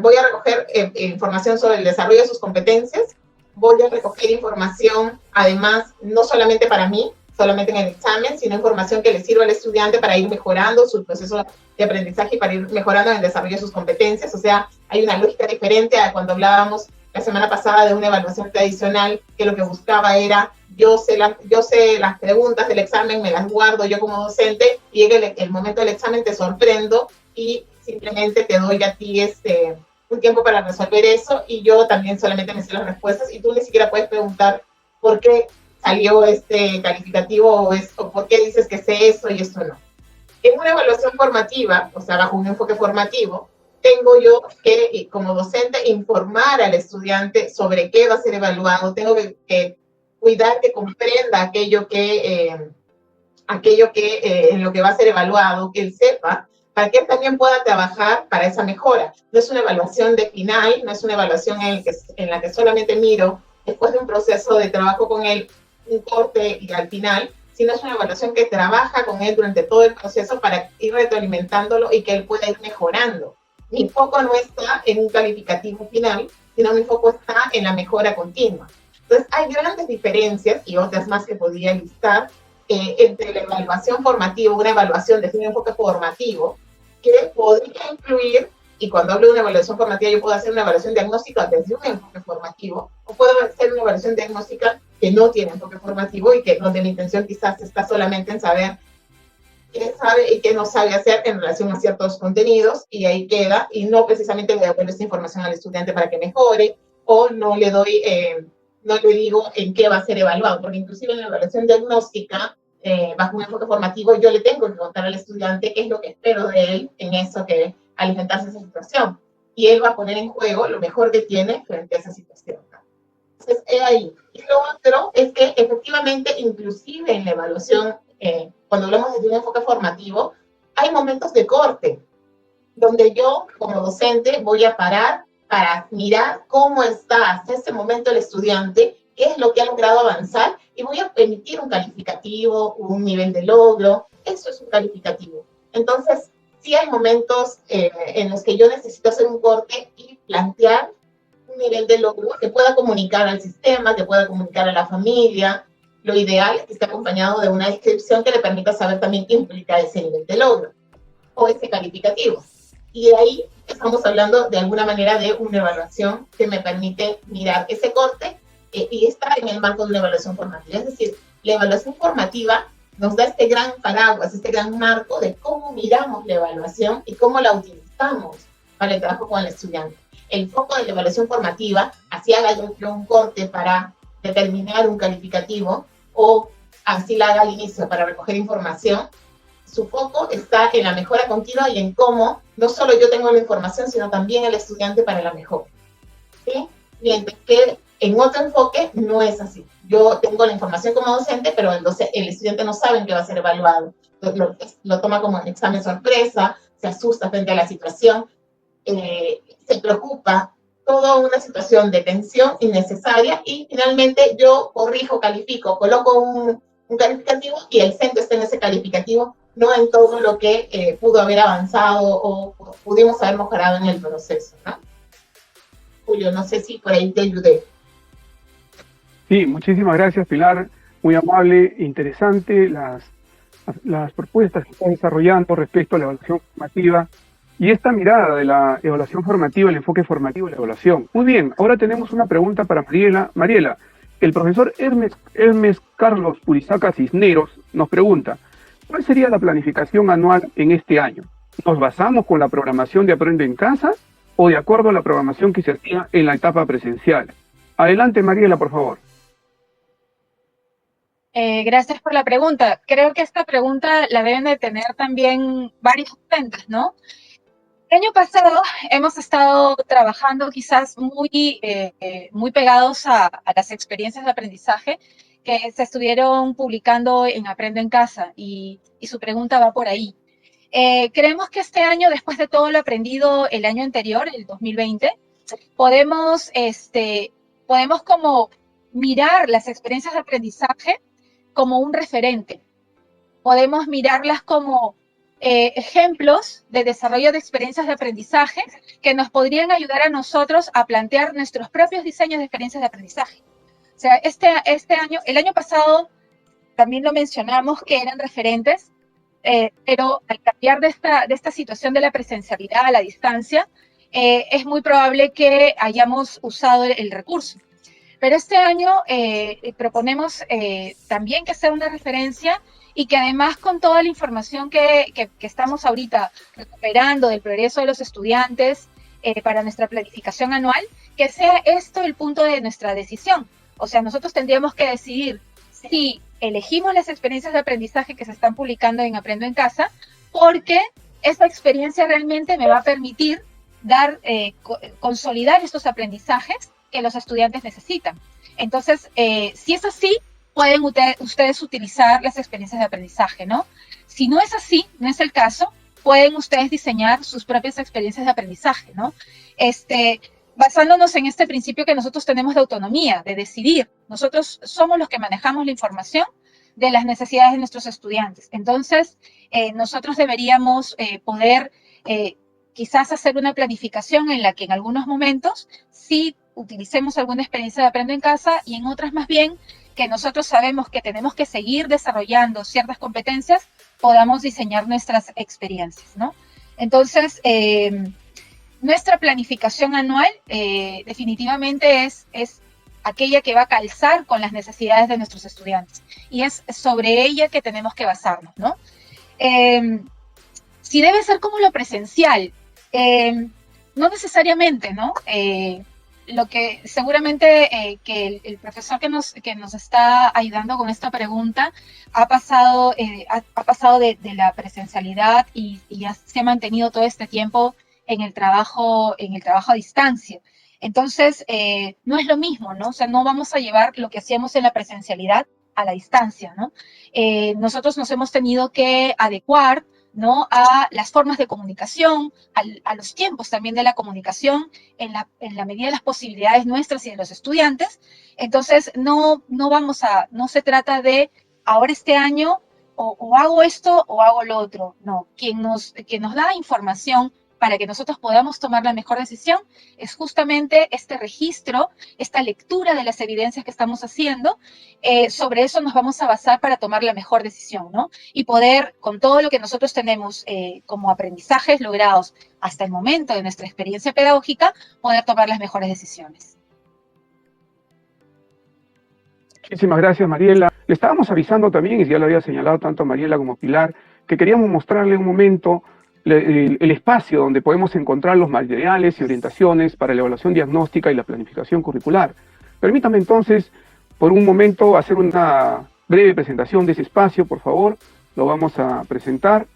Voy a recoger información sobre el desarrollo de sus competencias, voy a recoger información, además, no solamente para mí, solamente en el examen, sino información que le sirva al estudiante para ir mejorando su proceso de aprendizaje y para ir mejorando en el desarrollo de sus competencias. O sea, hay una lógica diferente a cuando hablábamos la semana pasada de una evaluación tradicional, que lo que buscaba era, yo sé las preguntas del examen, me las guardo yo como docente, y llega el momento del examen, te sorprendo y simplemente te doy a ti un tiempo para resolver eso y yo también solamente me sé las respuestas y tú ni siquiera puedes preguntar por qué salió este calificativo o por qué dices que sé eso y esto no. En una evaluación formativa, o sea, bajo un enfoque formativo, tengo yo que, como docente, informar al estudiante sobre qué va a ser evaluado, tengo que cuidar que comprenda aquello que en lo que va a ser evaluado, que él sepa, para que él también pueda trabajar para esa mejora. No es una evaluación de final, no es una evaluación en la que solamente miro después de un proceso de trabajo con él, un corte y al final, sino es una evaluación que trabaja con él durante todo el proceso para ir retroalimentándolo y que él pueda ir mejorando. Mi foco no está en un calificativo final, sino mi foco está en la mejora continua. Entonces, hay grandes diferencias y otras más que podría listar entre la evaluación formativa, una evaluación desde un enfoque formativo, que podría incluir, y cuando hablo de una evaluación formativa, yo puedo hacer una evaluación diagnóstica desde un enfoque formativo, o puedo hacer una evaluación diagnóstica que no tiene enfoque formativo y que donde la intención quizás está solamente en saber qué sabe y qué no sabe hacer en relación a ciertos contenidos, y ahí queda, y no precisamente le doy esta información al estudiante para que mejore, o no le doy, no le digo en qué va a ser evaluado, porque inclusive en la evaluación diagnóstica, bajo un enfoque formativo, yo le tengo que contar al estudiante qué es lo que espero de él en eso, que al enfrentarse a esa situación, y él va a poner en juego lo mejor que tiene frente a esa situación. Entonces, ahí. Y lo otro es que efectivamente, inclusive en la evaluación, cuando hablamos de un enfoque formativo, hay momentos de corte, donde yo, como docente, voy a parar para mirar cómo está hasta este momento el estudiante, qué es lo que ha logrado avanzar, y voy a emitir un calificativo, un nivel de logro. Eso es un calificativo. Entonces, sí hay momentos en los que yo necesito hacer un corte y plantear un nivel de logro que pueda comunicar al sistema, que pueda comunicar a la familia. Lo ideal es que esté acompañado de una descripción que le permita saber también qué implica ese nivel de logro o ese calificativo. Y de ahí estamos hablando de alguna manera de una evaluación que me permite mirar ese corte y está en el marco de una evaluación formativa. Es decir, la evaluación formativa nos da este gran paraguas, este gran marco de cómo miramos la evaluación y cómo la utilizamos para el trabajo con el estudiante. El foco de la evaluación formativa, así haga yo un corte para determinar un calificativo o así la haga al inicio para recoger información, su foco está en la mejora continua y en cómo no solo yo tengo la información, sino también el estudiante para la mejora. ¿Sí? Mientras que en otro enfoque no es así. Yo tengo la información como docente, pero el estudiante no sabe en qué va a ser evaluado. Lo toma como un examen sorpresa, se asusta frente a la situación, se preocupa, toda una situación de tensión innecesaria, y finalmente yo corrijo, califico, coloco un calificativo y el centro está en ese calificativo, no en todo lo que pudo haber avanzado o pudimos haber mejorado en el proceso, ¿no? Julio, no sé si por ahí te ayudé. Sí, muchísimas gracias, Pilar. Muy amable, interesante las propuestas que estás desarrollando respecto a la evaluación formativa y esta mirada de la evaluación formativa, el enfoque formativo de la evaluación. Muy bien, ahora tenemos una pregunta para Mariela. Mariela, el profesor Hermes Carlos Purizaca Cisneros nos pregunta, ¿cuál sería la planificación anual en este año? ¿Nos basamos con la programación de Aprende en Casa o de acuerdo a la programación que se hacía en la etapa presencial? Adelante, Mariela, por favor. Gracias por la pregunta. Creo que esta pregunta la deben de tener también varios docentes, ¿no? El año pasado hemos estado trabajando quizás muy pegados a las experiencias de aprendizaje que se estuvieron publicando en Aprende en Casa, y su pregunta va por ahí. Creemos que este año, después de todo lo aprendido el año anterior, el 2020, podemos como mirar las experiencias de aprendizaje como un referente. Podemos mirarlas como ejemplos de desarrollo de experiencias de aprendizaje que nos podrían ayudar a nosotros a plantear nuestros propios diseños de experiencias de aprendizaje. O sea, el año pasado también lo mencionamos que eran referentes, pero al cambiar de esta situación de la presencialidad a la distancia, es muy probable que hayamos usado el recurso. Pero este año proponemos también que sea una referencia y que además, con toda la información que estamos ahorita recuperando del progreso de los estudiantes, para nuestra planificación anual, que sea esto el punto de nuestra decisión. O sea, nosotros tendríamos que decidir si elegimos las experiencias de aprendizaje que se están publicando en Aprendo en Casa, porque esa experiencia realmente me va a permitir consolidar estos aprendizajes que los estudiantes necesitan. Entonces, si es así, pueden ustedes utilizar las experiencias de aprendizaje, ¿no? Si no es así, no es el caso, pueden ustedes diseñar sus propias experiencias de aprendizaje, ¿no? Basándonos en este principio que nosotros tenemos de autonomía, de decidir. Nosotros somos los que manejamos la información de las necesidades de nuestros estudiantes. Entonces, nosotros deberíamos poder quizás hacer una planificación en la que en algunos momentos sí utilicemos alguna experiencia de Aprendo en Casa y en otras más bien que nosotros sabemos que tenemos que seguir desarrollando ciertas competencias, podamos diseñar nuestras experiencias, ¿no? Entonces, nuestra planificación anual definitivamente es aquella que va a calzar con las necesidades de nuestros estudiantes y es sobre ella que tenemos que basarnos, ¿no? Si debe ser como lo presencial, no necesariamente, ¿no? Lo que seguramente que el profesor que nos está ayudando con esta pregunta ha pasado de la presencialidad y ya se ha mantenido todo este tiempo en el trabajo a distancia. Entonces, no es lo mismo, ¿no? O sea, no vamos a llevar lo que hacíamos en la presencialidad a la distancia, ¿no? Nosotros nos hemos tenido que adecuar, ¿no?, a las formas de comunicación, a los tiempos también de la comunicación, en la medida de las posibilidades nuestras y de los estudiantes. Entonces, no se trata de ahora este año o hago esto o hago lo otro. No, quien nos da información para que nosotros podamos tomar la mejor decisión es justamente este registro, esta lectura de las evidencias que estamos haciendo. Sobre eso nos vamos a basar para tomar la mejor decisión, ¿no? Y poder, con todo lo que nosotros tenemos como aprendizajes logrados hasta el momento de nuestra experiencia pedagógica, poder tomar las mejores decisiones. Muchísimas gracias, Mariela. Le estábamos avisando también, y ya lo había señalado tanto Mariela como Pilar, que queríamos mostrarle un momento el espacio donde podemos encontrar los materiales y orientaciones para la evaluación diagnóstica y la planificación curricular. Permítame entonces, por un momento, hacer una breve presentación de ese espacio, por favor. Lo vamos a presentar.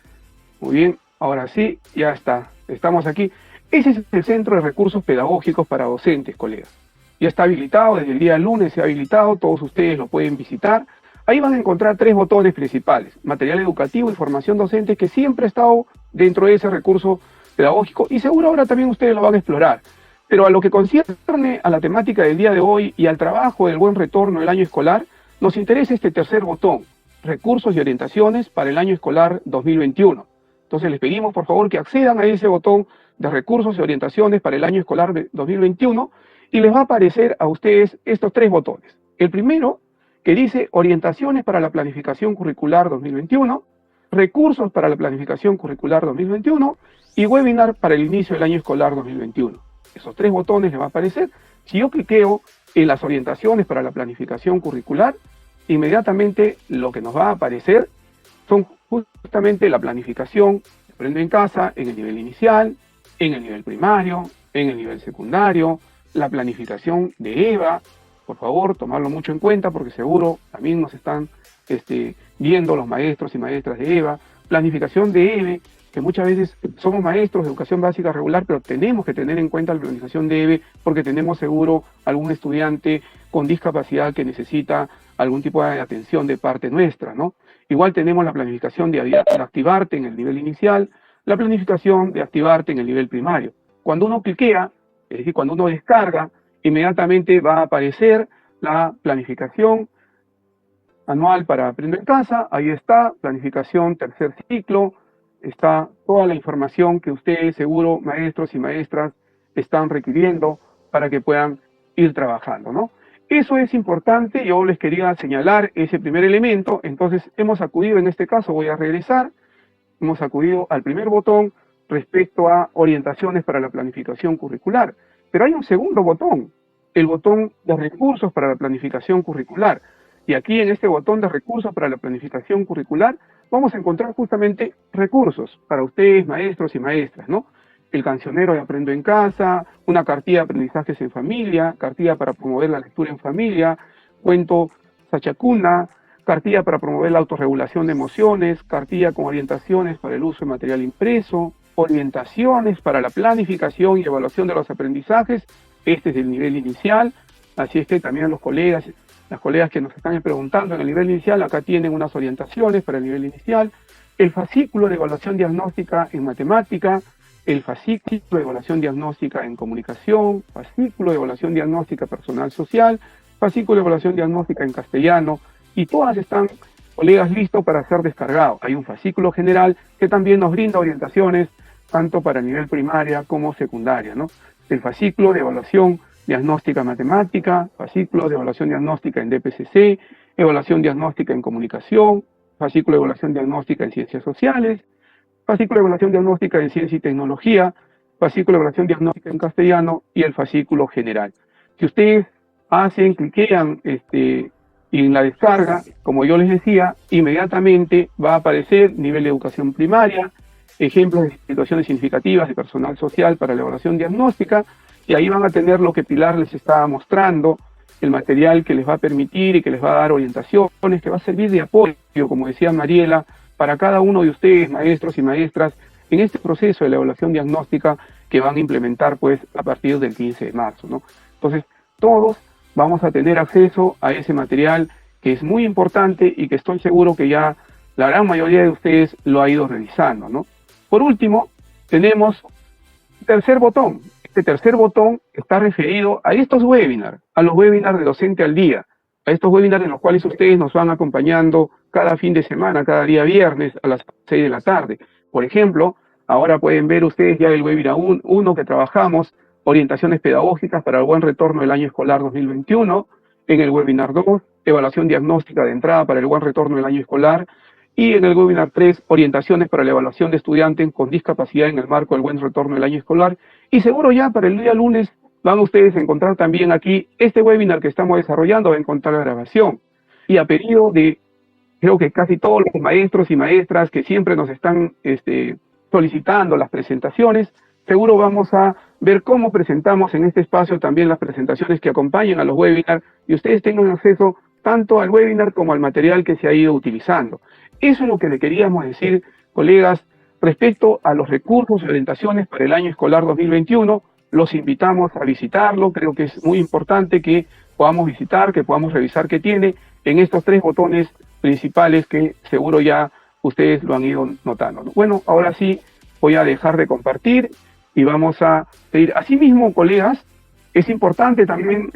Muy bien, ahora sí, ya está. Estamos aquí. Ese es el Centro de Recursos Pedagógicos para Docentes, colegas. Ya está habilitado, desde el día lunes se ha habilitado, todos ustedes lo pueden visitar. Ahí van a encontrar 3 botones principales: material educativo y formación docente, que siempre ha estado dentro de ese recurso pedagógico y seguro ahora también ustedes lo van a explorar. Pero a lo que concierne a la temática del día de hoy y al trabajo del buen retorno del año escolar, nos interesa este tercer botón: recursos y orientaciones para el año escolar 2021. Entonces les pedimos por favor que accedan a ese botón de recursos y orientaciones para el año escolar 2021 y les va a aparecer a ustedes estos 3 botones. El primero, que dice orientaciones para la planificación curricular 2021, recursos para la planificación curricular 2021 y webinar para el inicio del año escolar 2021. Esos 3 botones les va a aparecer. Si yo cliqueo en las orientaciones para la planificación curricular, inmediatamente lo que nos va a aparecer son justamente la planificación de Aprendo en Casa en el nivel inicial, en el nivel primario, en el nivel secundario, la planificación de EVA. Por favor, tomarlo mucho en cuenta porque seguro también nos están viendo los maestros y maestras de EVA. Planificación de EVE, que muchas veces somos maestros de educación básica regular, pero tenemos que tener en cuenta la planificación de EVE porque tenemos seguro algún estudiante con discapacidad que necesita algún tipo de atención de parte nuestra, ¿no? Igual tenemos la planificación de Activarte en el nivel inicial, la planificación de Activarte en el nivel primario. Cuando uno cliquea, es decir, cuando uno descarga, inmediatamente va a aparecer la planificación anual para Aprendo en Casa. Ahí está, planificación tercer ciclo, está toda la información que ustedes seguro, maestros y maestras, están requiriendo para que puedan ir trabajando, ¿no? Eso es importante, yo les quería señalar ese primer elemento. Entonces hemos acudido, en este caso voy a regresar, hemos acudido al primer botón respecto a orientaciones para la planificación curricular. Pero hay un segundo botón, el botón de recursos para la planificación curricular. Y aquí en este botón de recursos para la planificación curricular vamos a encontrar justamente recursos para ustedes, maestros y maestras, ¿no? el cancionero de Aprendo en Casa, una cartilla de aprendizajes en familia, cartilla para promover la lectura en familia, cuento Sachacuna, cartilla para promover la autorregulación de emociones, cartilla con orientaciones para el uso de material impreso, orientaciones para la planificación y evaluación de los aprendizajes. Este es el nivel inicial, así es que también los colegas, las colegas que nos están preguntando en el nivel inicial, acá tienen unas orientaciones para el nivel inicial, el fascículo de evaluación diagnóstica en matemática, el fascículo de evaluación diagnóstica en comunicación, fascículo de evaluación diagnóstica personal social, fascículo de evaluación diagnóstica en castellano, y todas están, colegas, listos para ser descargados. Hay un fascículo general que también nos brinda orientaciones tanto para nivel primaria como secundaria, ¿no? El fascículo de evaluación diagnóstica matemática, fascículo de evaluación diagnóstica en DPCC, evaluación diagnóstica en comunicación, fascículo de evaluación diagnóstica en ciencias sociales, fascículo de evaluación diagnóstica en ciencia y tecnología, fascículo de evaluación diagnóstica en castellano y el fascículo general. Si ustedes cliquean y en la descarga, como yo les decía, inmediatamente va a aparecer nivel de educación primaria, ejemplos de situaciones significativas de personal social para la evaluación diagnóstica, y ahí van a tener lo que Pilar les estaba mostrando, el material que les va a permitir y que les va a dar orientaciones, que va a servir de apoyo, como decía Mariela, para cada uno de ustedes, maestros y maestras, en este proceso de la evaluación diagnóstica que van a implementar pues a partir del 15 de marzo, ¿no? Entonces, todos vamos a tener acceso a ese material que es muy importante y que estoy seguro que ya la gran mayoría de ustedes lo ha ido revisando, ¿no? Por último, tenemos un tercer botón. Este tercer botón está referido a estos webinars, a los webinars de Docente al Día, a estos webinars en los cuales ustedes nos van acompañando cada fin de semana, cada día viernes a las 6 de la tarde. Por ejemplo, ahora pueden ver ustedes ya el webinar 1 que trabajamos, orientaciones pedagógicas para el buen retorno del año escolar 2021, en el webinar 2, evaluación diagnóstica de entrada para el buen retorno del año escolar, y en el webinar 3, orientaciones para la evaluación de estudiantes con discapacidad en el marco del buen retorno del año escolar, y seguro ya para el día lunes van ustedes a encontrar también aquí este webinar que estamos desarrollando, va a encontrar la grabación, y a pedido de, creo que casi todos los maestros y maestras que siempre nos están solicitando las presentaciones, seguro vamos a ver cómo presentamos en este espacio también las presentaciones que acompañan a los webinars y ustedes tengan acceso tanto al webinar como al material que se ha ido utilizando. Eso es lo que le queríamos decir, colegas, respecto a los recursos y orientaciones para el año escolar 2021. Los invitamos a visitarlo, creo que es muy importante que podamos visitar, que podamos revisar qué tiene en estos 3 botones principales que seguro ya ustedes lo han ido notando, ¿no? Bueno, ahora sí voy a dejar de compartir y vamos a seguir. Asimismo, colegas, es importante también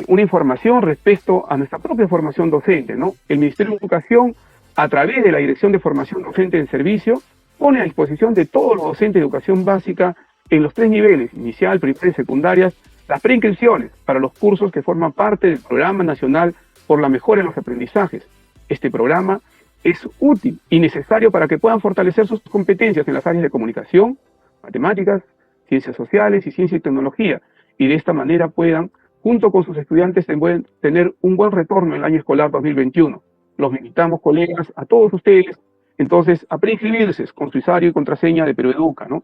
una información respecto a nuestra propia formación docente, ¿no? El Ministerio de Educación, a través de la Dirección de Formación Docente en Servicio, pone a disposición de todos los docentes de educación básica en los 3 niveles, inicial, primaria y secundaria, las preinscripciones para los cursos que forman parte del Programa Nacional por la Mejora en los Aprendizajes. Este programa es útil y necesario para que puedan fortalecer sus competencias en las áreas de comunicación, matemáticas, ciencias sociales y ciencia y tecnología, y de esta manera puedan, junto con sus estudiantes, tener un buen retorno en el año escolar 2021. Los invitamos, colegas, a todos ustedes, entonces, a preinscribirse con su usuario y contraseña de PeroEduca, ¿no?